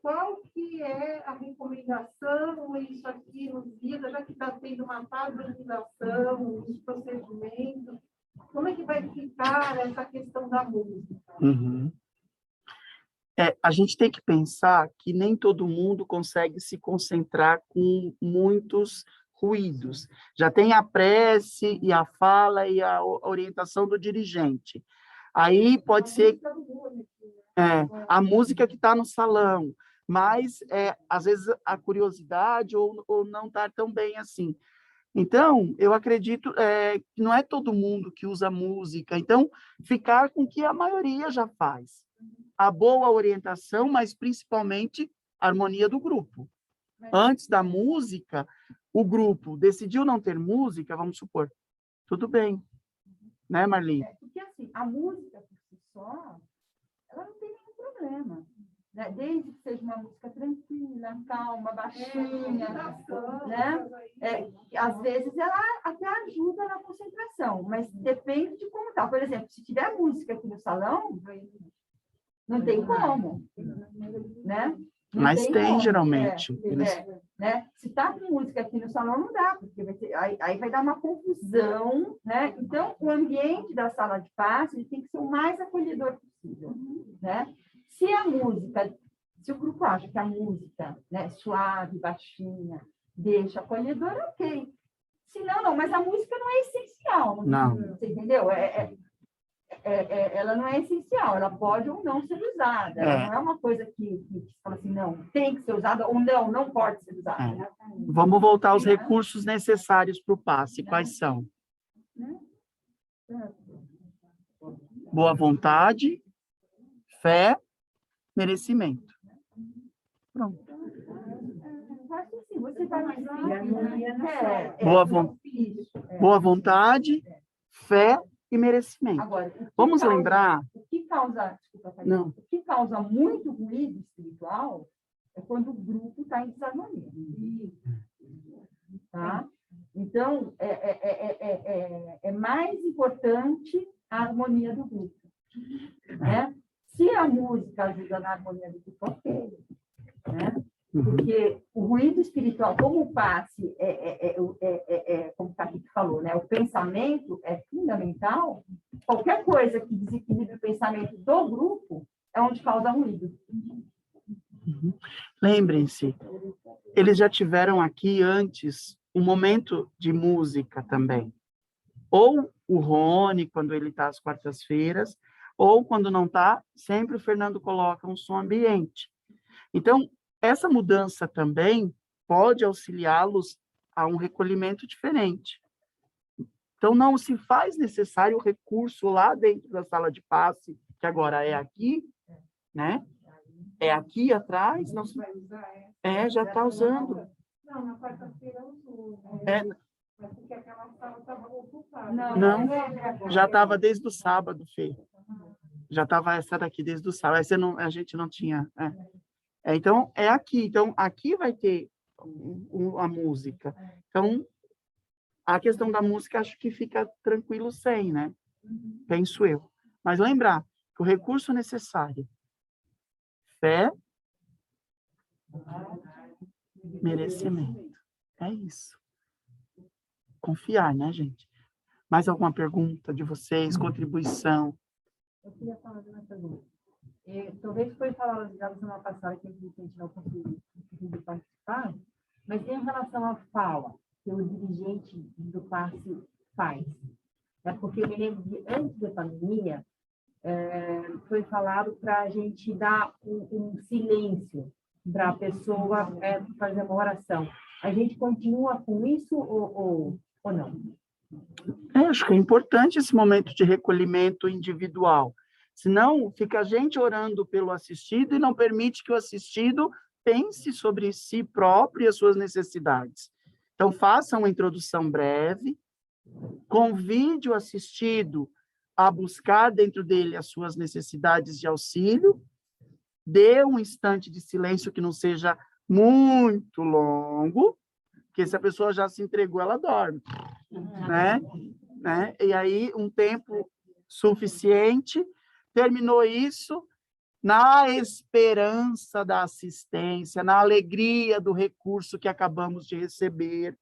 Qual que é a recomendação, isso aqui nos dias, já que está tendo uma padronização, os procedimentos, como é que vai ficar essa questão da música? Uhum. A gente tem que pensar que nem todo mundo consegue se concentrar com muitos ruídos. Já tem a prece e a fala e a orientação do dirigente. Aí pode ser a música que está no salão, mas às vezes a curiosidade ou não está tão bem assim. Então, eu acredito que não é todo mundo que usa música. Então, ficar com o que a maioria já faz. A boa orientação, mas principalmente a harmonia do grupo. Antes da música, o grupo decidiu não ter música, vamos supor, tudo bem, né, Marli? Porque assim, a música por si só, ela não tem nenhum problema, né? Desde que seja uma música tranquila, calma, baixinha, né? Às vezes ela até ajuda na concentração, mas depende de como tá. Por exemplo, se tiver música aqui no salão, não tem como, né? Não Mas tem como. geralmente. Né? Se está com música aqui no salão, não dá, porque aí vai dar uma confusão, né? Então, o ambiente da sala de passe ele tem que ser o mais acolhedor possível, né? Se o grupo acha que a música, né, suave, baixinha, deixa acolhedor, ok. Se não, mas a música não é essencial. Não. Você entendeu? Ela não é essencial, ela pode ou não ser usada. Ela não é uma coisa que fala assim, não, tem que ser usada, ou não pode ser usada. Vamos voltar aos recursos necessários para o passe. Quais são? Boa vontade, fé, merecimento. Pronto. Boa vontade, fé e merecimento. Agora, vamos lembrar... O que causa muito ruído espiritual é quando o grupo está em desarmonia. Tá? Então, é mais importante a harmonia do grupo. Né? Se a música ajuda na harmonia do grupo, ok. Né? Porque o ruído espiritual, como o passe, como o Caquito falou, né? O pensamento é fundamental. Qualquer coisa que desequilibre o pensamento do grupo é onde causa ruído. Lembrem-se, eles já tiveram aqui antes um momento de música também. Ou o Rony, quando ele está às quartas-feiras, ou quando não está, sempre o Fernando coloca um som ambiente. Então, essa mudança também pode auxiliá-los a um recolhimento diferente. Então, não se faz necessário o recurso lá dentro da sala de passe, que agora é aqui, né? É aqui atrás. Não se... já está usando. Não, na quarta-feira eu uso. Mas porque aquela sala estava ocupada. Não, já estava desde o sábado, Fê. Já estava essa daqui desde o sábado. A gente não tinha... Então, é aqui. Então, aqui vai ter a música. Então, a questão da música, acho que fica tranquilo sem, né? Penso eu. Mas lembrar que o recurso necessário, fé, merecimento. É isso. Confiar, né, gente? Mais alguma pergunta de vocês? Contribuição? Eu queria falar de uma pergunta. Talvez foi falado já na semana passada que a gente não conseguiu participar, mas em relação à fala que o dirigente do passe faz, porque eu me lembro de antes da pandemia, foi falado para a gente dar um silêncio para a pessoa fazer uma oração. A gente continua com isso ou não? Acho que é importante esse momento de recolhimento individual. Senão, fica a gente orando pelo assistido e não permite que o assistido pense sobre si próprio e as suas necessidades. Então, faça uma introdução breve, convide o assistido a buscar dentro dele as suas necessidades de auxílio, dê um instante de silêncio que não seja muito longo, porque se a pessoa já se entregou, ela dorme, né? E aí, um tempo suficiente, terminou isso, na esperança da assistência, na alegria do recurso que acabamos de receber,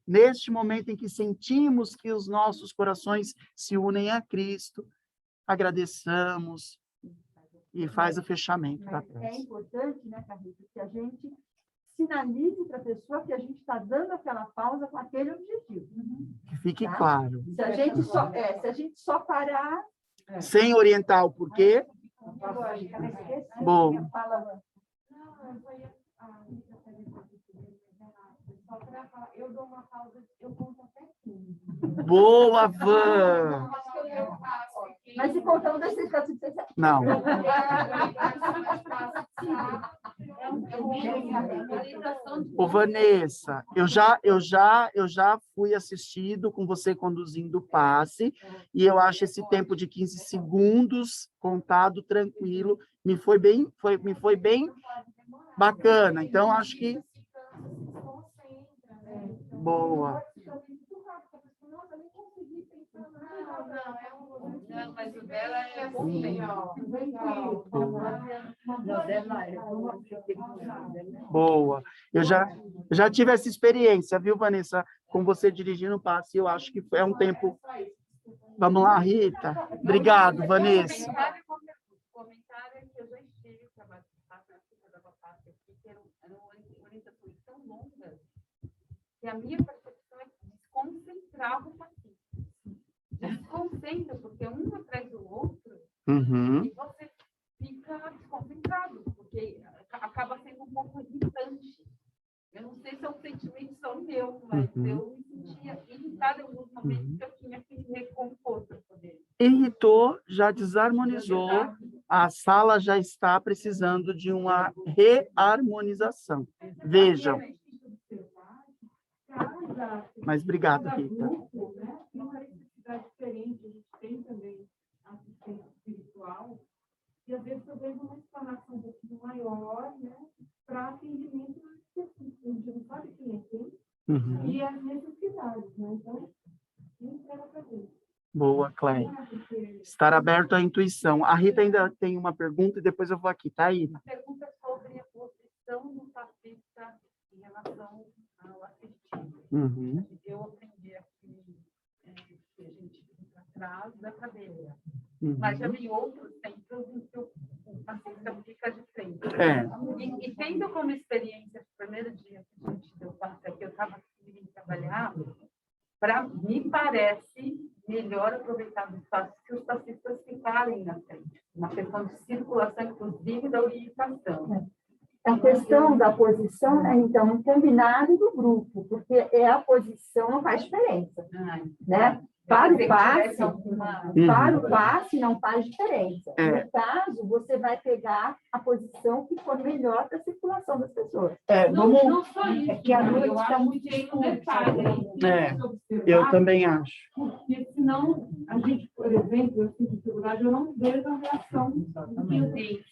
neste momento em que sentimos que os nossos corações se unem a Cristo, agradeçamos e faz o fechamento da Mas é prece. importante, né, Carlito, que a gente sinalize para a pessoa que a gente está dando aquela pausa com aquele objetivo. Que fique Tá? claro. Se a gente só parar... Sem orientar o porquê. Bom. Eu dou uma pausa, eu conto até 15. Boa, Van! Mas se contando das 6 Não. Ô, Vanessa, eu já fui assistido com você conduzindo o passe, e eu acho esse tempo de 15 segundos contado tranquilo, me foi bem bacana. Então, acho que... Boa. Não, mas o dela é bom. Boa. Eu já tive essa experiência, viu, Vanessa? Com você dirigindo o passe, eu acho que é um tempo... Vamos lá, Rita. Obrigado, Vanessa. O comentário é que eu já estive trabalhando da passe aqui, que eram orientações tão longas, que a minha percepção é que desconcentrava o paciente. Desconcentra, porque um atrás do outro, e você fica desconcentrado, porque acaba sendo um pouco irritante. Eu não sei se é um sentimento só meu, mas eu me sentia irritada em alguns momentos que eu tinha que me recompor para poder. Irritou, já desarmonizou, a sala já está precisando de uma reharmonização. Vejam. Mas obrigado, Rita. Uma necessidade diferente, a gente tem também assistência espiritual, e às vezes eu vejo uma explanação um pouquinho maior, né, para atendimento específico. A gente não sabe quem é quem e as necessidades, né? Então, não espera para ver. Boa, Cleia. Estar aberto à intuição. A Rita ainda tem uma pergunta e depois eu vou aqui, tá aí? A pergunta é sobre a posição do passista em relação ao assistido. Eu aprendi aqui que a gente fica atrás da cadeira, mas já vi outros tempos em que o passista fica de frente. E tendo como experiência, o primeiro dia que a gente deu passe aqui, eu estava conseguindo trabalhar, me parece melhor aproveitar o espaço que os passistas ficarem na frente, uma questão de circulação, inclusive da orientação. A questão da posição é, então, um combinado do grupo, porque a posição não faz diferença, né? Para o passe não faz diferença. No caso, você vai pegar a posição que for melhor para a circulação das pessoas. Não só isso, é que a noite está muito escura. Eu também acho. Porque senão, a gente, por exemplo, eu sinto dificuldade, eu não vejo a reação.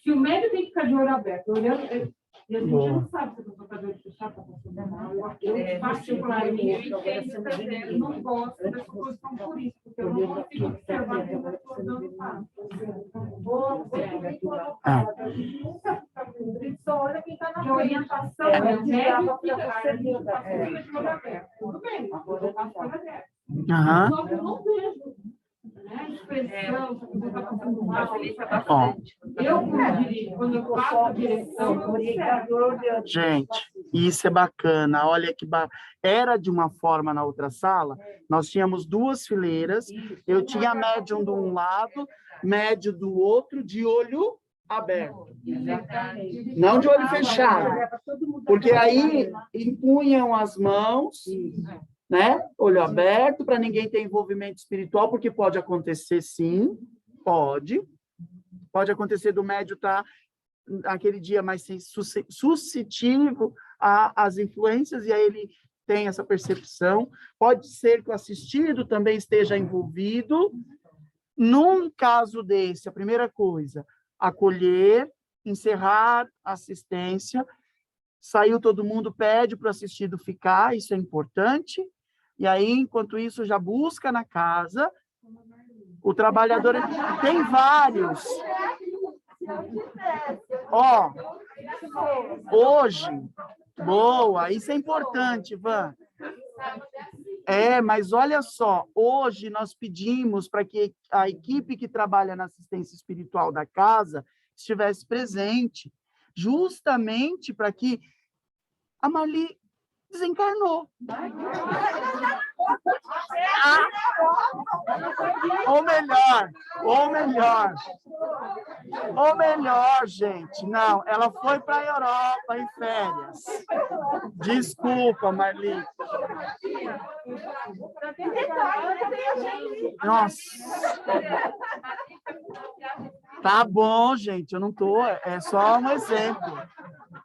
Se o médico tem que ficar de olho aberto, olhando... E a gente não sabe se a pessoa está de olho fechado, está passando mal. Eu, particularmente, eu não gosto dessa posição por isso, porque eu não consigo observar o que eu estou dando passo. Vou bem colocada. A gente nunca fica cumprido, só olha quem está na frente. De orientação, é o médico que fica de olho aberto. Tudo bem, eu passo por aberto. Só que eu não vejo. Expressão, se a pessoa está passando mal. Eu, como dirijo, quando eu faço a direção, gente, isso é bacana. Olha que era de uma forma na outra sala, nós tínhamos 2 fileiras, eu tinha médium de um lado, médio do outro, de olho aberto. Não de olho fechado. Porque aí impunham as mãos, né? Olho aberto, para ninguém ter envolvimento espiritual, porque pode acontecer sim, pode, Pode acontecer do médium estar aquele dia mais suscetível às influências, e aí ele tem essa percepção. Pode ser que o assistido também esteja envolvido. Num caso desse, a primeira coisa, acolher, encerrar a assistência, saiu todo mundo, pede para o assistido ficar, isso é importante, e aí, enquanto isso, já busca na casa, o trabalhador tem vários. Ó, hoje, boa, isso é importante, Ivan. Mas olha só, hoje nós pedimos para que a equipe que trabalha na assistência espiritual da casa estivesse presente, justamente para que a Marli desencarnou. Ou melhor, gente, não, ela foi para a Europa em férias. Desculpa, Marli. Nossa. Tá bom, gente, eu não tô, é só um exemplo.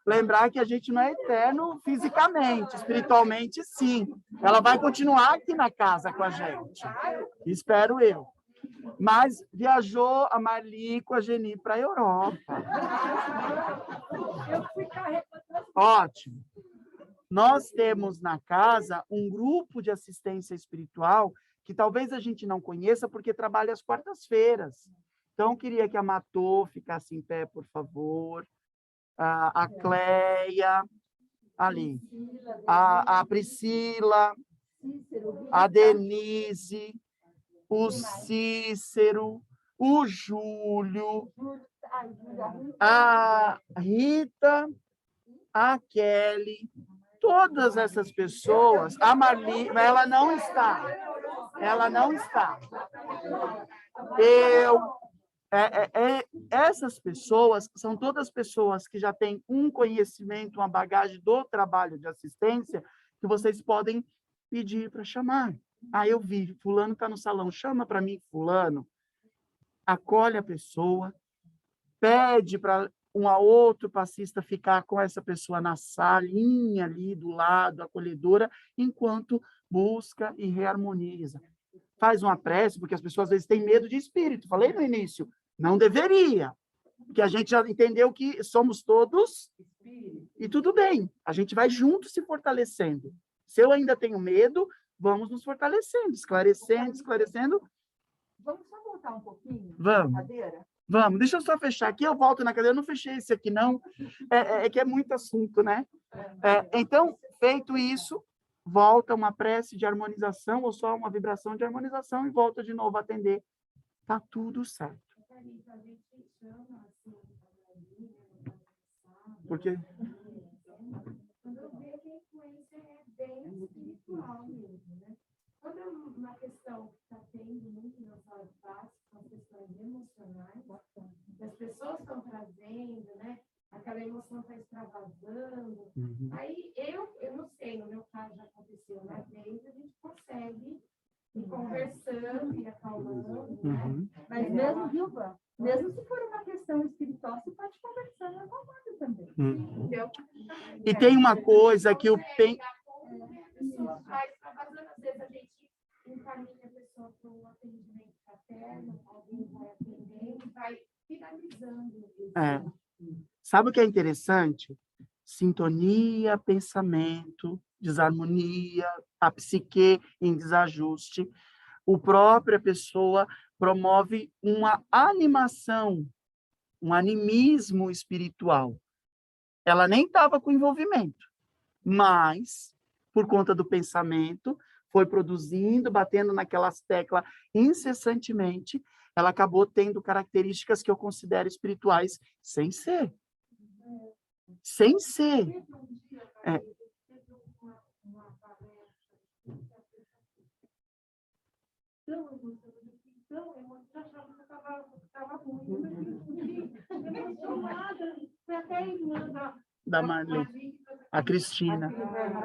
Lembrar que a gente não é eterno fisicamente, espiritualmente, sim. Ela vai continuar aqui na casa com a gente. Espero eu. Mas viajou a Marli com a Geni para a Europa. Ótimo. Nós temos na casa um grupo de assistência espiritual que talvez a gente não conheça porque trabalha às quartas-feiras. Então, queria que a Matô ficasse em pé, por favor. A Cleia, ali. A Priscila, a Denise, o Cícero, o Júlio, a Rita, a Kelly, todas essas pessoas, a Marli, mas ela não está. Essas pessoas são todas pessoas que já têm um conhecimento, uma bagagem do trabalho de assistência, que vocês podem pedir para chamar. Eu vi, fulano está no salão, chama para mim fulano. Acolhe a pessoa, pede para um a outro passista ficar com essa pessoa na salinha ali do lado, acolhedora, enquanto busca e reharmoniza. Faz uma prece, porque as pessoas às vezes têm medo de espírito. Falei no início, não deveria, porque a gente já entendeu que somos todos e tudo bem, a gente vai junto se fortalecendo. Se eu ainda tenho medo, vamos nos fortalecendo, esclarecendo. Vamos só voltar um pouquinho Vamos. na cadeira? Vamos, deixa eu só fechar aqui, eu volto na cadeira, eu não fechei esse aqui não, que é muito assunto, né? Então, feito isso, volta uma prece de harmonização ou só uma vibração de harmonização e volta de novo a atender. Tá tudo certo. Porque... Quando eu vejo que a influência é bem espiritual mesmo, né? Quando é uma questão que está tendo muito na sala de passe, são questões emocionais, que as pessoas estão trazendo, né? Aquela emoção está extravasando. Aí, eu não sei, no meu caso já aconteceu uma vez, a gente consegue ir conversando e acalmando, né? Mas mesmo, Vilva, mesmo se for uma questão espiritual, você pode conversar na acalmada também. E tem uma coisa que o Vai extravasando, às vezes a gente encaminha a pessoa para um atendimento fraterno, alguém vai atendendo e vai finalizando. Sabe o que é interessante? Sintonia, pensamento, desarmonia, a psique em desajuste. A própria pessoa promove uma animação, um animismo espiritual. Ela nem estava com envolvimento, mas, por conta do pensamento, foi produzindo, batendo naquelas teclas incessantemente, ela acabou tendo características que eu considero espirituais, sem ser. Sem ser. Eu achava que estava ruim, emocionada. Foi até a irmã da Marli, a Cristina.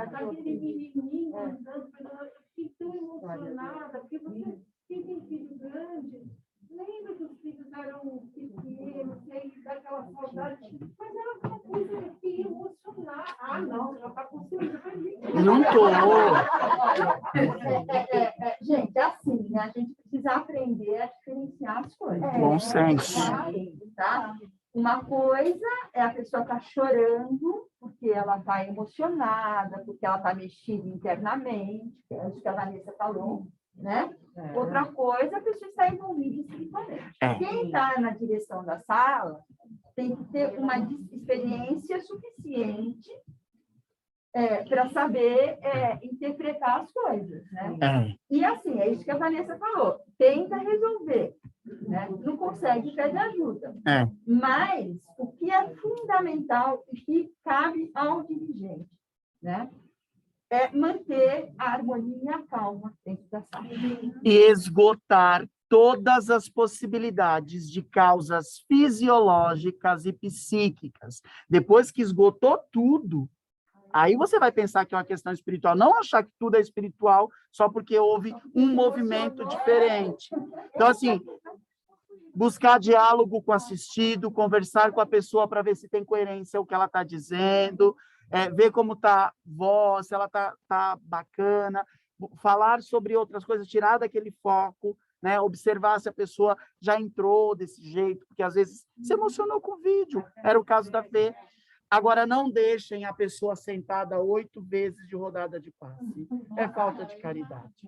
Aquele menininho andando, eu fiquei tão emocionada, porque você, quem tem filho grande, lembra que os filhos eram pequenos, Mas era uma coisa que emocionar. Ah, não, já está construindo para mim. Não tô. Gente, é assim, né? A gente precisa aprender a diferenciar as coisas. Bom senso. Tá? Uma coisa é a pessoa estar chorando porque ela está emocionada, porque ela está mexida internamente, que é isso que a Vanessa falou, né? Outra coisa é a pessoa estar envolvida espiritualmente. Quem está na direção da sala tem que ter uma experiência suficiente para saber interpretar as coisas, né? E assim, é isso que a Vanessa falou, tenta resolver, né? Não consegue, pede ajuda. Mas o que é fundamental e que cabe ao dirigente, né? É manter a harmonia e a calma dentro da sala. E esgotar todas as possibilidades de causas fisiológicas e psíquicas. Depois que esgotou tudo, aí você vai pensar que é uma questão espiritual. Não achar que tudo é espiritual só porque houve um movimento diferente. Então, assim, buscar diálogo com o assistido, conversar com a pessoa para ver se tem coerência o que ela está dizendo, ver como está a voz, se ela tá bacana, falar sobre outras coisas, tirar daquele foco, né? Observar se a pessoa já entrou desse jeito, porque às vezes se emocionou com o vídeo, era o caso da Fê. Agora, não deixem a pessoa sentada 8 vezes de rodada de passe. É falta de caridade.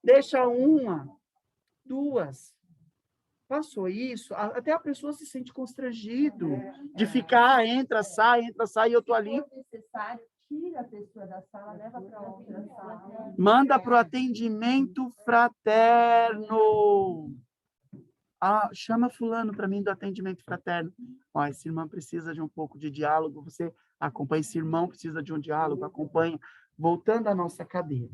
Deixa 1, 2. Passou isso, até a pessoa se sente constrangido de ficar, entra, sai, e eu tô ali. Se for necessário, tira a pessoa da sala, leva para outra sala. Manda para o atendimento fraterno. Chama fulano para mim do atendimento fraterno. Essa irmã precisa de um pouco de diálogo, você acompanha, esse irmão precisa de um diálogo, acompanha. Voltando à nossa cadeira.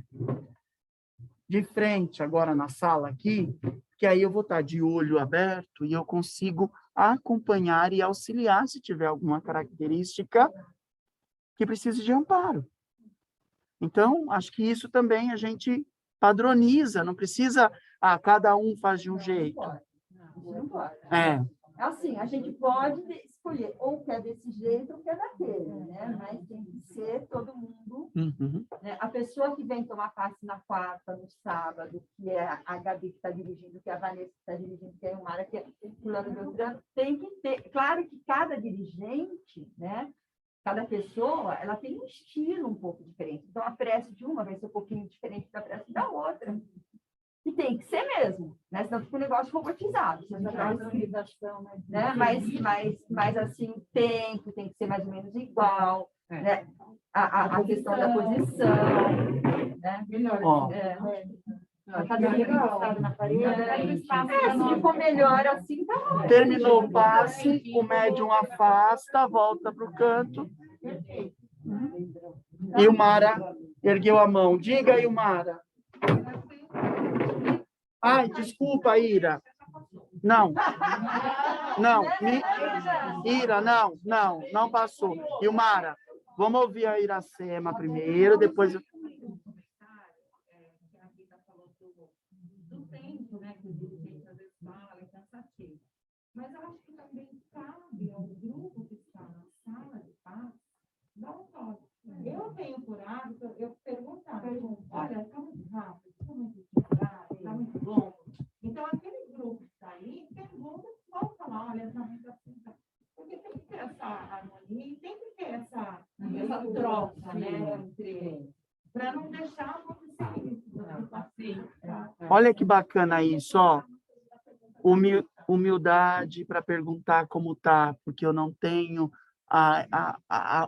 De frente, agora na sala aqui, que aí eu vou estar de olho aberto e eu consigo acompanhar e auxiliar se tiver alguma característica que precise de amparo. Então, acho que isso também a gente padroniza, não precisa, cada um faz de um jeito. Não pode. Assim, a gente pode escolher ou quer desse jeito ou quer daquele, né? Mas tem que ser todo mundo. Né? A pessoa que vem tomar passe na quarta, no sábado, que é a Gabi que está dirigindo, que é a Vanessa que está dirigindo, que é a Mara, que é fulano Beltrano, tem que ter. Claro que cada dirigente, né? Cada pessoa, ela tem um estilo um pouco diferente. Então, a prece de uma vai ser um pouquinho diferente da prece da outra. E tem que ser mesmo, né? Senão fica um negócio robotizado. Né? Mas assim, o tempo tem que ser mais ou menos igual, né? A questão da posição, né? Se for melhor assim, tá bom. Terminou o passe, o médium afasta, volta para o canto. E o Mara ergueu a mão. Diga aí, Mara. Ai, desculpa, Ira. Não. Ira, não passou. E o Mara, vamos ouvir a Iracema primeiro, depois... Do tempo, né, que o dirigente às vezes fala, é cansativo. Mas eu acho que também cabe ao grupo que está na sala de paz dar um toque. Eu tenho por hábito, eu perguntar, olha, está muito rápido, está muito devagar, está muito longo. Então, aquele grupo que está aí, pergunta, pode falar, olha, está muito assim, tá. Porque tem que ter essa harmonia e tem que ter essa troca, né, para não deixar acontecer isso no passeio. Olha que bacana isso, ó. Humildade para perguntar como tá, porque eu não tenho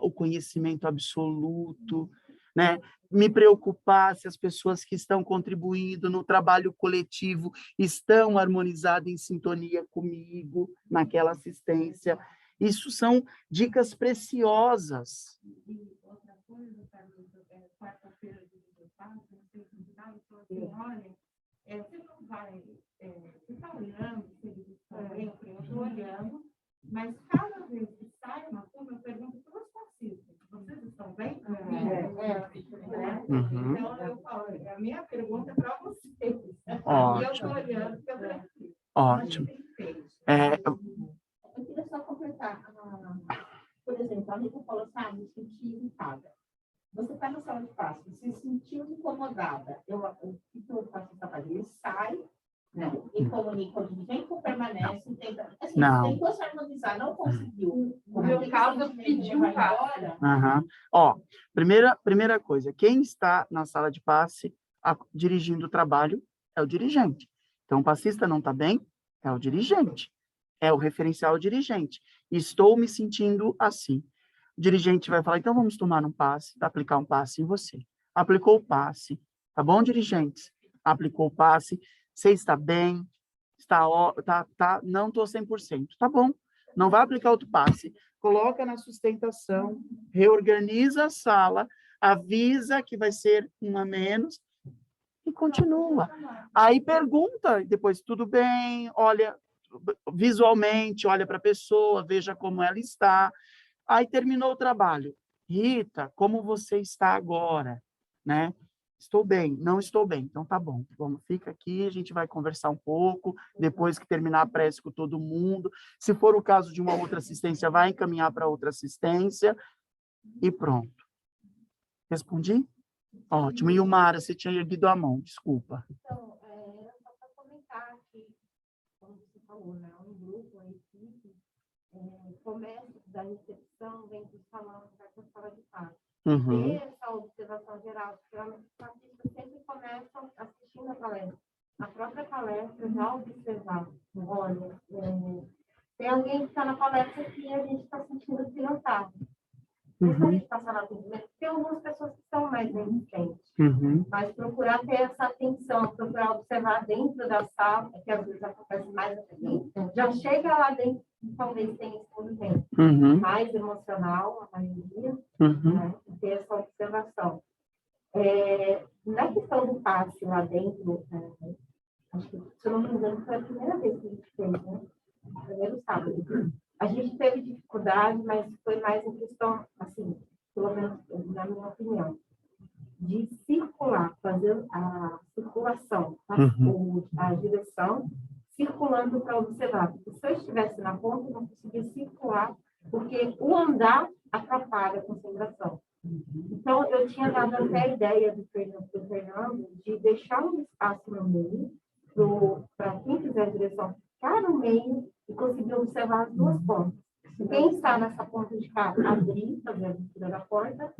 o conhecimento absoluto, né? Me preocupar se as pessoas que estão contribuindo no trabalho coletivo estão harmonizadas em sintonia comigo naquela assistência. Isso são dicas preciosas. E outra coisa, quarta-feira de resultado, você assim, olha, você não vai, você está olhando, se eles estão bem, eu estou olhando, mas cada vez que sai uma turma, eu pergunto para os passistas, vocês estão bem? Então, eu falo, a minha pergunta é para vocês. Ótimo. E eu estou olhando, porque eu preciso. Ótimo. Eu queria só completar. Por exemplo, a Rita falou assim, me senti irritada. Você está na sala de passe, se sentiu incomodada. O que eu faço essa parte? Ele sai, né, e comunica o dirigente ou permanece, tenta. Assim, Não. tentou se harmonizar, não conseguiu. No meu caso, eu pedi um passe. Aham. Ó, primeira coisa, quem está na sala de passe dirigindo o trabalho é o dirigente. Então, o passista não está bem, é o dirigente. É o referencial dirigente. Estou me sentindo assim. O dirigente vai falar, então vamos tomar um passe, aplicar um passe em você. Aplicou o passe, tá bom, dirigentes? Aplicou o passe, você está bem, não estou 100%, tá bom. Não vai aplicar outro passe. Coloca na sustentação, reorganiza a sala, avisa que vai ser um a menos e continua. Aí pergunta, depois, tudo bem, olha visualmente, olha para a pessoa, veja como ela está. Aí terminou o trabalho. Rita, como você está agora? Né? Estou bem, não estou bem. Então tá bom, vamos, fica aqui, a gente vai conversar um pouco, depois que terminar a prece com todo mundo. Se for o caso de uma outra assistência, vai encaminhar para outra assistência e pronto. Respondi? Ótimo. E o Mara, você tinha erguido a mão, desculpa. Então, era só para comentar que, como você falou, né, um grupo, uma equipe, começa da recepção, vem do salão, vai para a sala de passe. Uhum. Ter essa observação geral, porque os participants sempre começam assistindo a palestra. A própria palestra já observar, olha, tem alguém que está na palestra que a gente está sentindo que não está. Principalmente passar na atendimento, tem algumas pessoas que estão mais resistentes, mas procurar ter essa atenção, procurar observar dentro da sala, que às vezes acontece mais assim, já chega lá dentro, talvez tenha esse movimento mais emocional, a maioria, né, ter essa observação. Na questão do passe lá dentro, acho que, se eu não me engano, foi a primeira vez que a gente fez, né? Primeiro sábado. A gente teve dificuldade, mas foi mais em questão, assim, pelo menos na minha opinião, de circular, fazer a circulação, a direção, circulando para observar. Porque se eu estivesse na ponta, eu não conseguia circular, porque o andar atrapalha a concentração. Então, eu tinha dado até a ideia do Fernando de deixar um espaço no meio, para quem quiser direção, ficar no meio e conseguir observar as duas pontas. Quem está nessa ponta de cá, abrir, fazer a abertura da porta.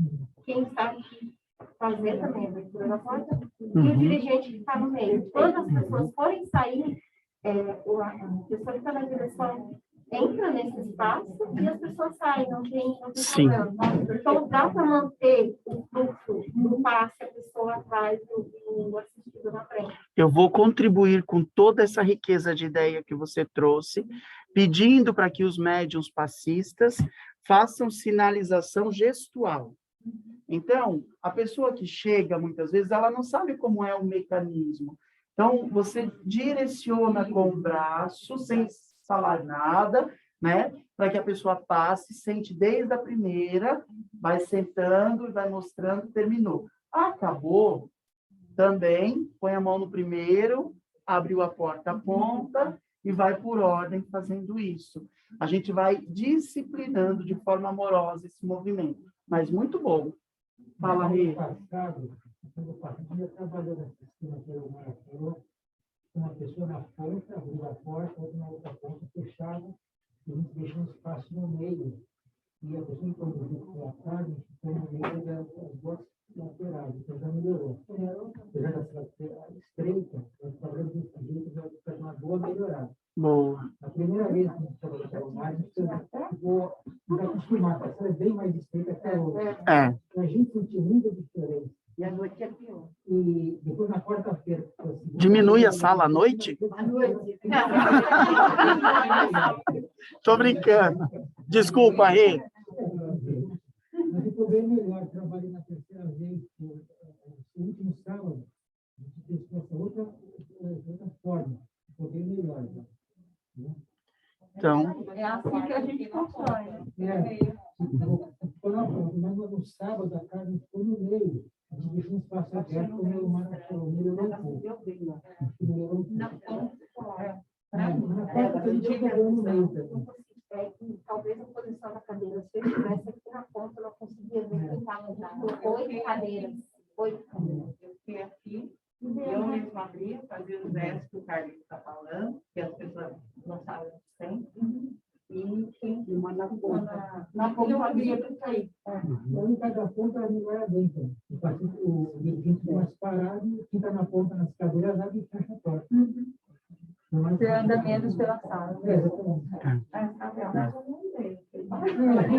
Quem está aqui, fazer também a abertura da porta. E o dirigente que está no meio. Quando as pessoas forem sair, a pessoa que está na direção entra nesse espaço e as pessoas saem, não tem problema. Então, dá para manter o fluxo do passe, a pessoa atrás do assistido na frente. Eu vou contribuir com toda essa riqueza de ideia que você trouxe, pedindo para que os médiuns passistas façam sinalização gestual. Então, a pessoa que chega, muitas vezes, ela não sabe como é o mecanismo. Então, você direciona com o braço, sem falar nada, né? Para que a pessoa passe, sente desde a primeira, vai sentando, vai mostrando, terminou. Acabou, também põe a mão no primeiro, abriu a porta à ponta e vai por ordem fazendo isso. A gente vai disciplinando de forma amorosa esse movimento, mas muito bom. Fala, Rê. Quando eu partia, trabalhando na piscina que o Mara falou, uma pessoa na ponta, abriu a porta, outra na outra ponta, fechada, e a gente deixou um espaço no meio. E a pessoa, quando viu que foi atrás, a gente foi no meio das duas laterais, então já melhorou. Apesar dessa estreita, nós trabalhamos desse jeito, já foi uma boa melhorada. Boa. A primeira vez que a gente trabalhou com o Mara, a gente ficou acostumado, a pessoa é bem mais estreita que a outra. A gente sentiu muita diferença. E a noite é pior. E depois, na quarta-feira... Diminui a sala à noite? À noite. Tô brincando. Desculpa, Rê. Mas ficou bem melhor. Trabalhei na terceira vez, no último sábado, a gente testou essa outra forma. Ficou bem melhor. Né? Então, É assim que a gente constrói. Mas no sábado, a casa ficou no meio. A gente deixou um espaço aberto, o meu Mara falou, melhorou um pouco. Melhorou um pouco. Na porta que a gente ficou no meio também. talvez a posição da cadeira, se eu estivesse aqui na ponta, ela conseguia ver quem estava já. 8 cadeiras. 8 cadeiras. Eu fiquei aqui, eu mesmo abri, fazia os gestos que o Carlos está falando, que as pessoas não sabem o que tem. E quem manda na ponta eu abria para sair. A única da ponta ali não era dentro. O dirigente mais parado, quem está na ponta nas cadeiras, abre e fecha a porta. Você anda menos pela sala. Exatamente.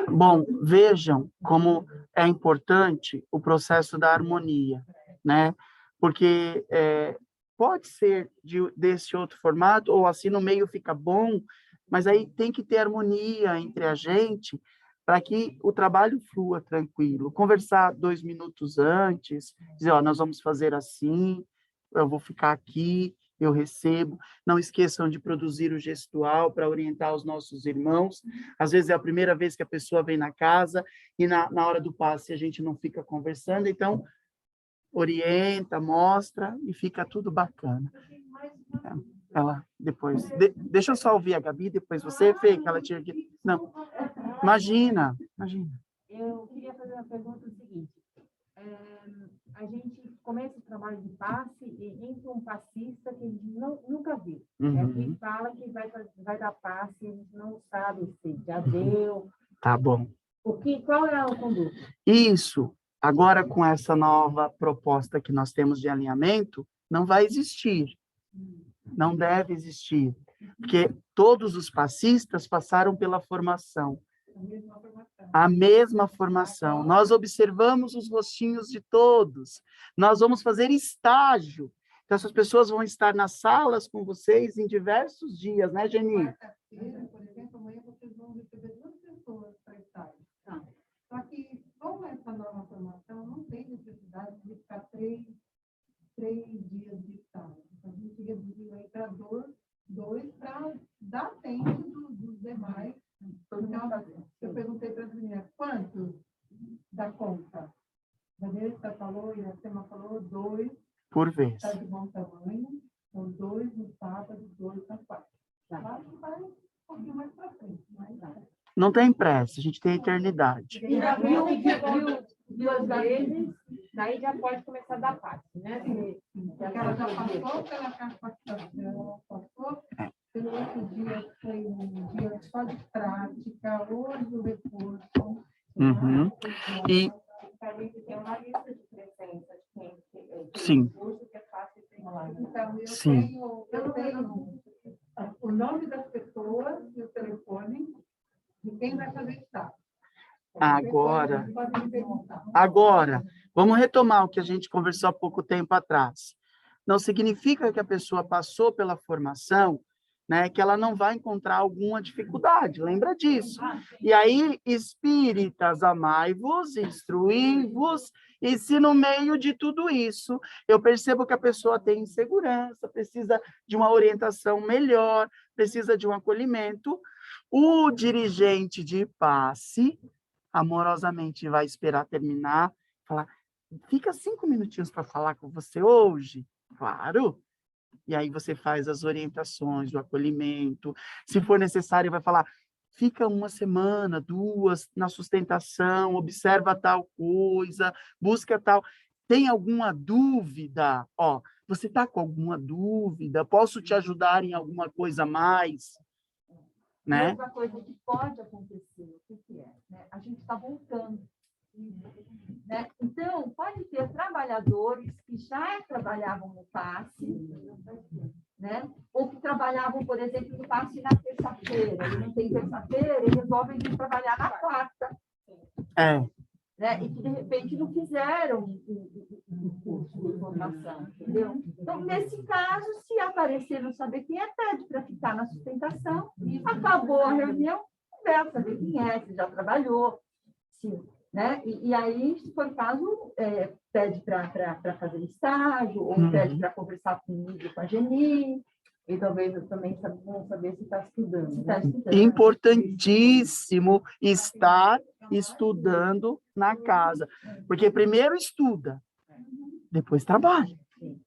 Bom, vejam como é importante o processo da harmonia, né? Porque pode ser desse outro formato, ou assim no meio fica bom, mas aí tem que ter harmonia entre a gente para que o trabalho flua tranquilo. Conversar 2 minutos antes, dizer, ó, nós vamos fazer assim, eu vou ficar aqui, eu recebo. Não esqueçam de produzir o gestual para orientar os nossos irmãos. Às vezes é a primeira vez que a pessoa vem na casa e na hora do passe a gente não fica conversando, então orienta, mostra e fica tudo bacana. Ela depois... deixa eu só ouvir a Gabi, depois você, Fê, que ela tinha que... Não, imagina. Eu queria fazer uma pergunta seguinte. A gente começa o trabalho de passe e entra um passista que a gente nunca viu. Que fala que vai dar passe e a gente não sabe se já deu. Tá bom. Qual é o conduto? Isso, agora com essa nova proposta que nós temos de alinhamento, não vai existir. Não deve existir. Porque todos os passistas passaram pela formação. A mesma formação. Nós observamos os rostinhos de todos. Nós vamos fazer estágio. Então, essas pessoas vão estar nas salas com vocês em diversos dias, né, Geni? Por exemplo, amanhã vocês vão receber 2 pessoas para estágio. Só que, com essa nova formação, não tem necessidade de ficar 3 dias de estágio. A gente reduziu aí para 2 para dar tempo dos demais. Então, eu perguntei para as meninas, quantos dá conta? A Vanessa falou, e a Sema falou, 2 por vez. Está de bom tamanho, são 2 no sábado, 2 na quarta. Claro que vai um pouquinho mais para frente, mas não tem pressa, a gente tem eternidade. E já viu 2 vezes, daí já pode começar a dar parte, né? ela já passou pela capacitação, passou pelo outro dia, foi um dia só de prática, hoje o reforço. E A gente tem uma lista de presença de quem sim. curso que é fácil de falar. Então, eu Sim. tenho o nome das pessoas e o telefone de quem vai fazer estágio. Agora, vamos retomar o que a gente conversou há pouco tempo atrás. Não significa que a pessoa passou pela formação, né, que ela não vai encontrar alguma dificuldade, lembra disso. E aí, espíritas, amai-vos, instruí-vos, e se no meio de tudo isso, eu percebo que a pessoa tem insegurança, precisa de uma orientação melhor, precisa de um acolhimento, o dirigente de passe, amorosamente vai esperar terminar, falar, fica 5 minutinhos para falar com você hoje? Claro. E aí você faz as orientações, o acolhimento. Se for necessário, vai falar, fica 1 semana, 2, na sustentação, observa tal coisa, busca tal. Tem alguma dúvida? Ó, você está com alguma dúvida? Posso te ajudar em alguma coisa a mais? Né? Outra coisa que pode acontecer, o que é? Né? A gente está voltando. Né? Então, pode ter trabalhadores que já trabalhavam no passe, né? Ou que trabalhavam, por exemplo, no passe na terça-feira, e não tem terça-feira, e resolvem vir trabalhar na quarta. Né? E que, de repente, não fizeram o curso de formação, entendeu? Então, nesse caso, se aparecer não saber quem é, pede para ficar na sustentação, acabou a reunião, conversa, saber quem é, se já trabalhou, sim. Né? E aí, se for o caso, pede para fazer estágio, ou pede para conversar comigo, com a Geni, e talvez eu também vamos saber se está estudando. Importantíssimo estar estudando na casa, porque primeiro estuda, depois trabalha.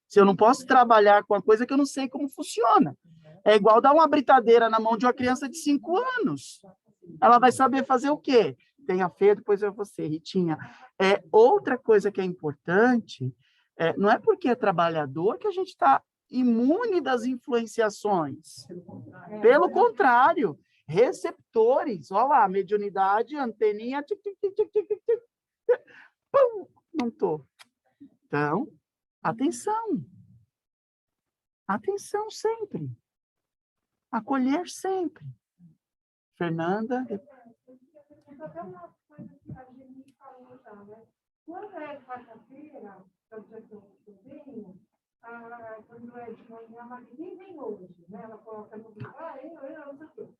Se eu não posso trabalhar com a coisa que eu não sei como funciona, É igual dar uma britadeira na mão de uma criança de 5 anos. Ela vai saber fazer o quê? Tem a Fê, depois eu vou ser, Ritinha. Outra coisa que é importante, não é porque é trabalhador que a gente está imune das influenciações. Pelo contrário, receptores, olha lá, mediunidade, anteninha, tic, tic, tic, tic, tic, tic, tic, pum, não estou. Então, atenção. Atenção sempre. Acolher sempre. Fernanda. Até uma coisa que a gente falou já, né? Quando é quarta-feira, que é o dia que eu venho, quando é de manhã, mas ninguém vem hoje, né? Ela coloca no grupo, eu não sei o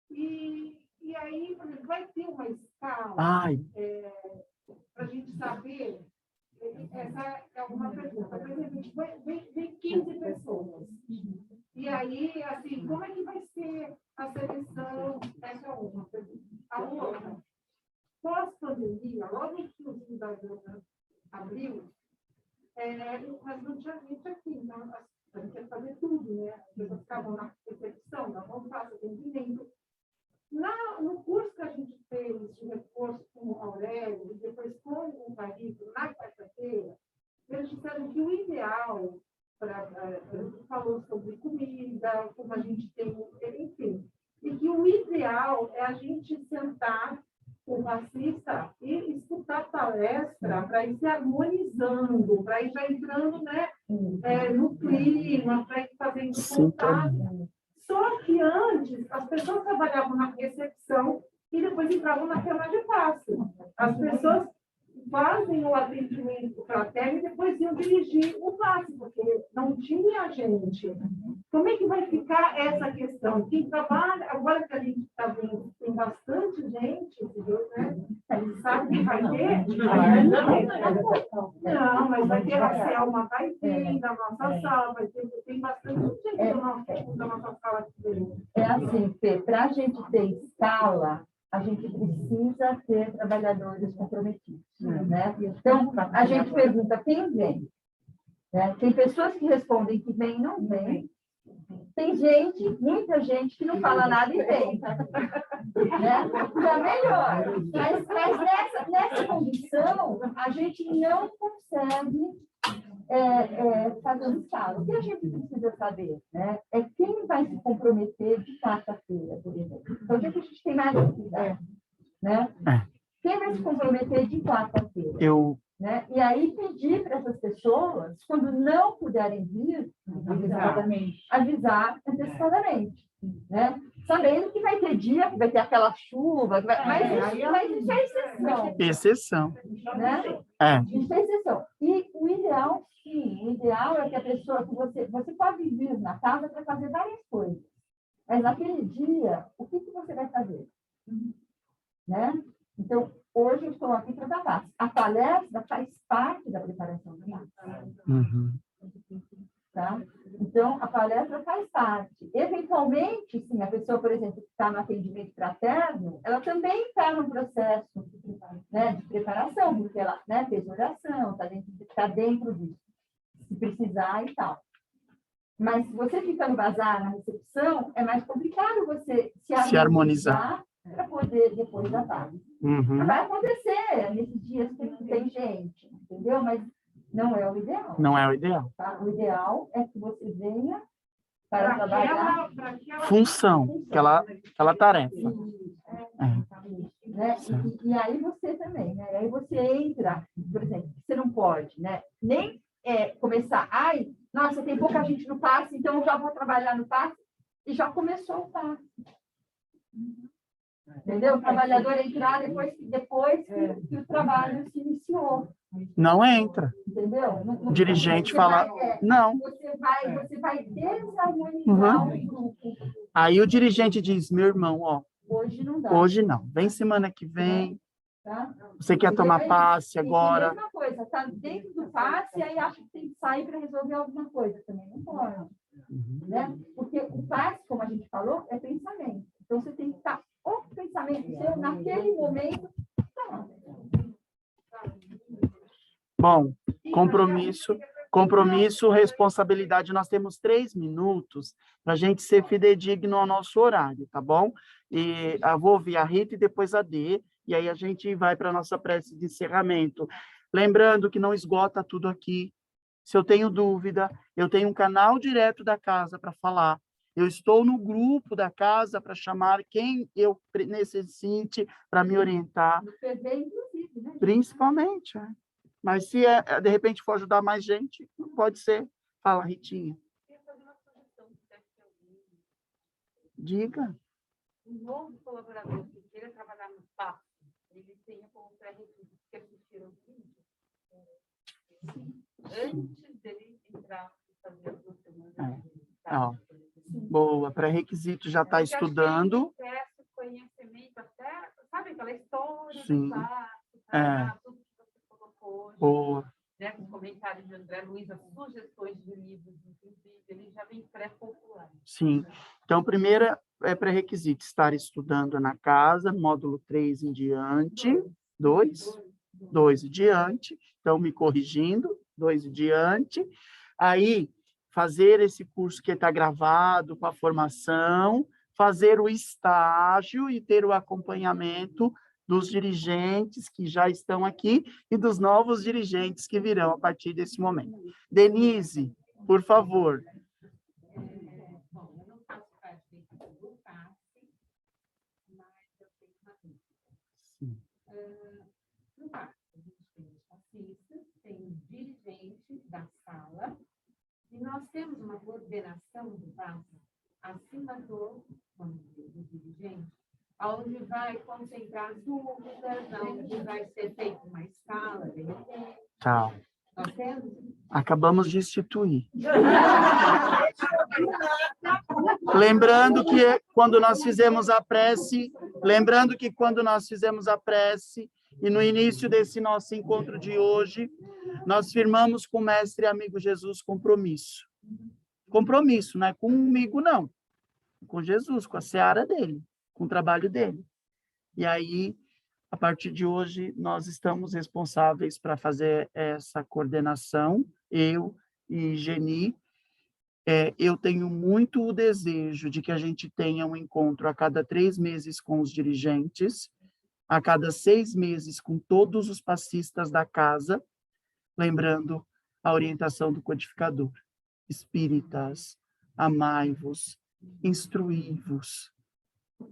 quê. E aí, por exemplo, vai ter uma escala para a gente saber. Essa é uma pergunta. Por exemplo, vem 15 pessoas. E aí, assim, como é que vai ser a seleção? Essa é uma pergunta. A outra, pós-pandemia, logo que o Rio da Gana abriu, mas não tinha gente aqui, então a gente ia fazer tudo, né? As pessoas ficavam na recepção, na vontade, atendimento. No curso que a gente fez de reforço com o Aurélio, e depois com o marido, na quarta-feira, eles disseram que o ideal, falou sobre comida, como a gente tem, enfim, e que o ideal é a gente sentar com o passista e escutar a palestra para ir se harmonizando, para ir já entrando, né, no clima, para ir fazendo contato. Só que antes, as pessoas trabalhavam na recepção e depois entravam na cama de passe. As pessoas fazem o atendimento fraterno e depois iam dirigir o passe, porque não tinha gente. Como é que vai ficar essa questão? Quem trabalha, agora que a gente está vendo, tem bastante gente, entendeu, né? A gente sabe que vai ter. Não, mas vai ter a Selma, vai ter da nossa sala, vai ter, tem bastante gente da nossa sala aqui. É assim, Fê, para a gente ter escala, a gente precisa ter trabalhadores comprometidos, né? Então, a gente pergunta quem vem. Né? Tem pessoas que respondem que vem e não vem. Tem gente, muita gente, que não fala nada e vem. Né? Então, melhor. Mas nessa condição, a gente não consegue fazer um escala. O que a gente precisa saber, né, é quem vai se comprometer de quarta-feira, por exemplo. Então, a gente tem mais atividade. Né? Quem vai se comprometer de quarta-feira? Né? E aí pedir para essas pessoas, quando não puderem vir, avisar antecipadamente. Né? Sabendo que vai ter dia, que vai ter aquela chuva, mas isso é exceção. Exceção. Né? Isso é exceção. E o ideal, sim, o ideal é que a pessoa, que você pode vir na casa para fazer várias coisas. Mas naquele dia, o que você vai fazer? Né? Então, hoje eu estou aqui para dar passe. A palestra faz parte da preparação da passe. Tá? Então, a palestra faz parte. Eventualmente, sim, a pessoa, por exemplo, que está no atendimento fraterno, ela também está no processo, né, de preparação, porque ela, né, fez oração, está dentro disso, se precisar e tal. Mas se você fica no bazar, na recepção, é mais complicado você se harmonizar para poder depois da tarde. Vai acontecer nesses dias que tem gente, entendeu? Mas não é o ideal. Não é o ideal. Tá? O ideal é que você venha para trabalhar função, aquela tarefa. Né? E aí você também, né? Aí você entra, por exemplo, você não pode, né? Nem começar, nossa, tem pouca gente no passe, então eu já vou trabalhar no passe, e já começou o passe. Entendeu? O trabalhador entrar depois que o trabalho se iniciou. Não entra. Entendeu? O dirigente fala, não. Você vai desarmonizar o grupo. Aí o dirigente diz, meu irmão, hoje não dá. Hoje não. Vem semana que vem. Tá? Você quer tomar passe agora? A mesma coisa, tá dentro do passe, aí acha que tem que sair para resolver alguma coisa. Também não pode. Né? Porque o passe, como a gente falou, é pensamento. Então, você tem que estar o pensamento seu naquele momento. Tá. Bom, Compromisso, responsabilidade, nós temos 3 minutos para a gente ser fidedigno ao nosso horário, tá bom? E eu vou ouvir a Rita e depois a Dê, e aí a gente vai para a nossa prece de encerramento. Lembrando que não esgota tudo aqui. Se eu tenho dúvida, eu tenho um canal direto da casa para falar. Eu estou no grupo da casa para chamar quem eu necessite para me orientar. No PV, inclusive, né? Principalmente, é. Mas se de repente for ajudar mais gente, não pode ser. Fala, Ritinha. Queria fazer uma sugestão, se deve ter alguém. Diga. Um novo colaborador que queira trabalhar no espaço, ele tenha como pré-requisito que assistiram o vídeo antes dele entrar e fazer as 2 semanas. Ó, boa, pré-requisito já está estudando. Conhecimento até, sabe aquela história Sim. do espaço, tudo que você colocou hoje, Boa. né, os comentários de André Luiz, as sugestões de livros, inclusive, ele já vem pré-popular. Sim. Então, primeira é pré-requisito, estar estudando na casa, módulo 3 em diante. 2 em diante. Então, me corrigindo, 2 em diante. Aí, fazer esse curso que está gravado com a formação, fazer o estágio e ter o acompanhamento dos dirigentes que já estão aqui e dos novos dirigentes que virão a partir desse momento. Denise, por favor. Bom, eu não faço parte do PASSE, mas eu tenho uma dúvida. Sim. No PASSE, a gente tem os passistas, tem os dirigentes da sala, e nós temos uma coordenação do PASSE acima do dirigente, onde vai concentrar as dúvidas, onde vai ser feita uma escala, de repente. Tá. Nós temos. Acabamos de instituir. Lembrando que quando nós fizemos a prece, e no início desse nosso encontro de hoje, nós firmamos com o mestre e amigo Jesus compromisso. Compromisso, não é comigo, não. Com Jesus, com a seara dele, com o trabalho dele. E aí, a partir de hoje, nós estamos responsáveis para fazer essa coordenação, eu e Geni. Eu tenho muito o desejo de que a gente tenha um encontro a cada 3 meses com os dirigentes, a cada 6 meses com todos os passistas da casa, lembrando a orientação do codificador. Espíritas, amai-vos, instruí-vos.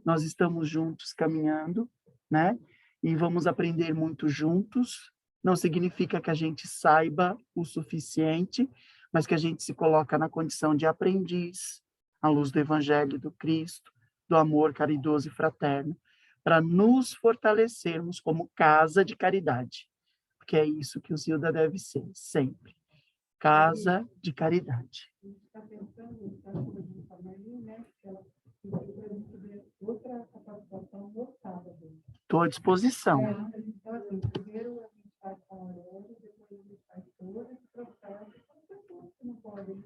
Nós estamos juntos caminhando, né? E vamos aprender muito juntos. Não significa que a gente saiba o suficiente, mas que a gente se coloca na condição de aprendiz, à luz do Evangelho do Cristo, do amor caridoso e fraterno, para nos fortalecermos como casa de caridade. Porque é isso que o Zilda deve ser, sempre. Casa de caridade. A gente está pensando, né, que ela pediu para a gente ver outra capacitação no sábado. Estou à disposição. Então, assim, primeiro a gente faz com a Aurélio, depois a gente faz todo esse processo, com pessoas que não podem,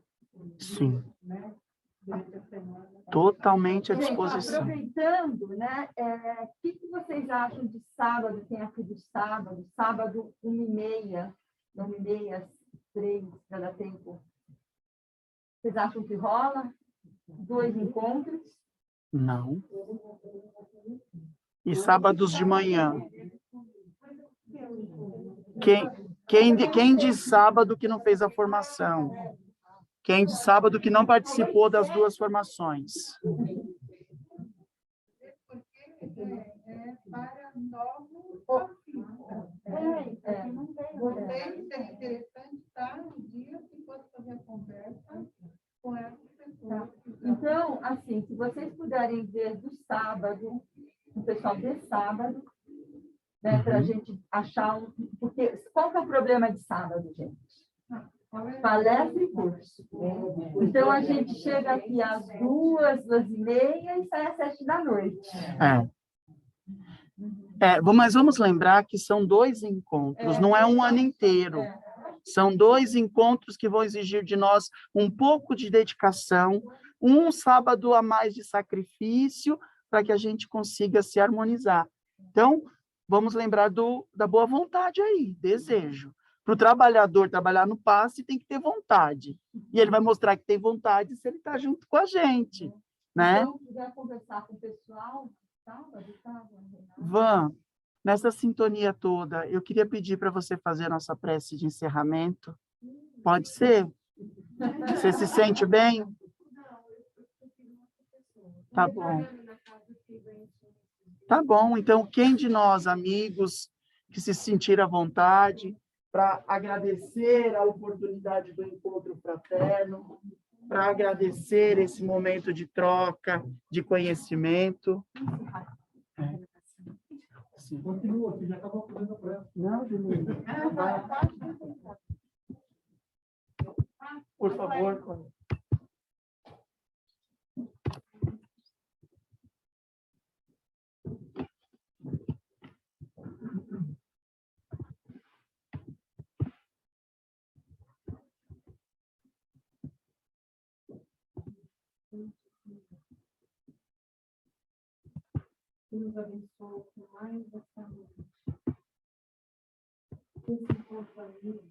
Sim. né, durante a semana. Totalmente à Gente, disposição. aproveitando, né, o que vocês acham de sábado? Tem aqui do sábado 1h30, 1h30, 3, já dá tempo. Vocês acham que rola? 2 encontros? Não. E sábados de manhã? Quem de sábado que não fez a formação? Quem de sábado que não participou das 2 formações? Para novos passistas. Vocês, seria interessante estar no dia que fosse fazer a conversa com essas pessoas. Então, assim, se vocês puderem ver do sábado, o pessoal de sábado, né, para a gente achar porque qual que é o problema de sábado, gente? Palestra e curso. Então, a gente chega aqui às 2, 2h30 e sai às 7 da noite. Mas vamos lembrar que são 2 encontros, não é um ano inteiro. São 2 encontros que vão exigir de nós um pouco de dedicação, um sábado a mais de sacrifício, para que a gente consiga se harmonizar. Então, vamos lembrar da boa vontade aí, desejo. Para o trabalhador trabalhar no passe, tem que ter vontade. E ele vai mostrar que tem vontade se ele está junto com a gente, né? Então, quiser conversar com o pessoal, sábado, Renato? Van, nessa sintonia toda, eu queria pedir para você fazer a nossa prece de encerramento. Pode ser? Você se sente bem? Tá bom. Tá bom. Então, quem de nós, amigos, que se sentir à vontade, para agradecer a oportunidade do encontro fraterno, para agradecer esse momento de troca, de conhecimento. Sim. Continua, você já acabou fazendo a pressa. Não, Julinho. Por favor, Cláudia. Que nos abençoe com mais dessa noite. Esse encontro amigo,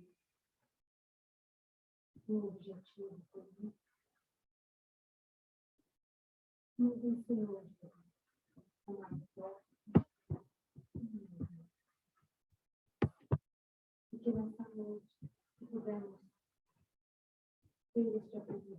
um objetivo comum. Nos ensinou a amar o próximo. E que nessa noite, que pudermos ter este aprendizado.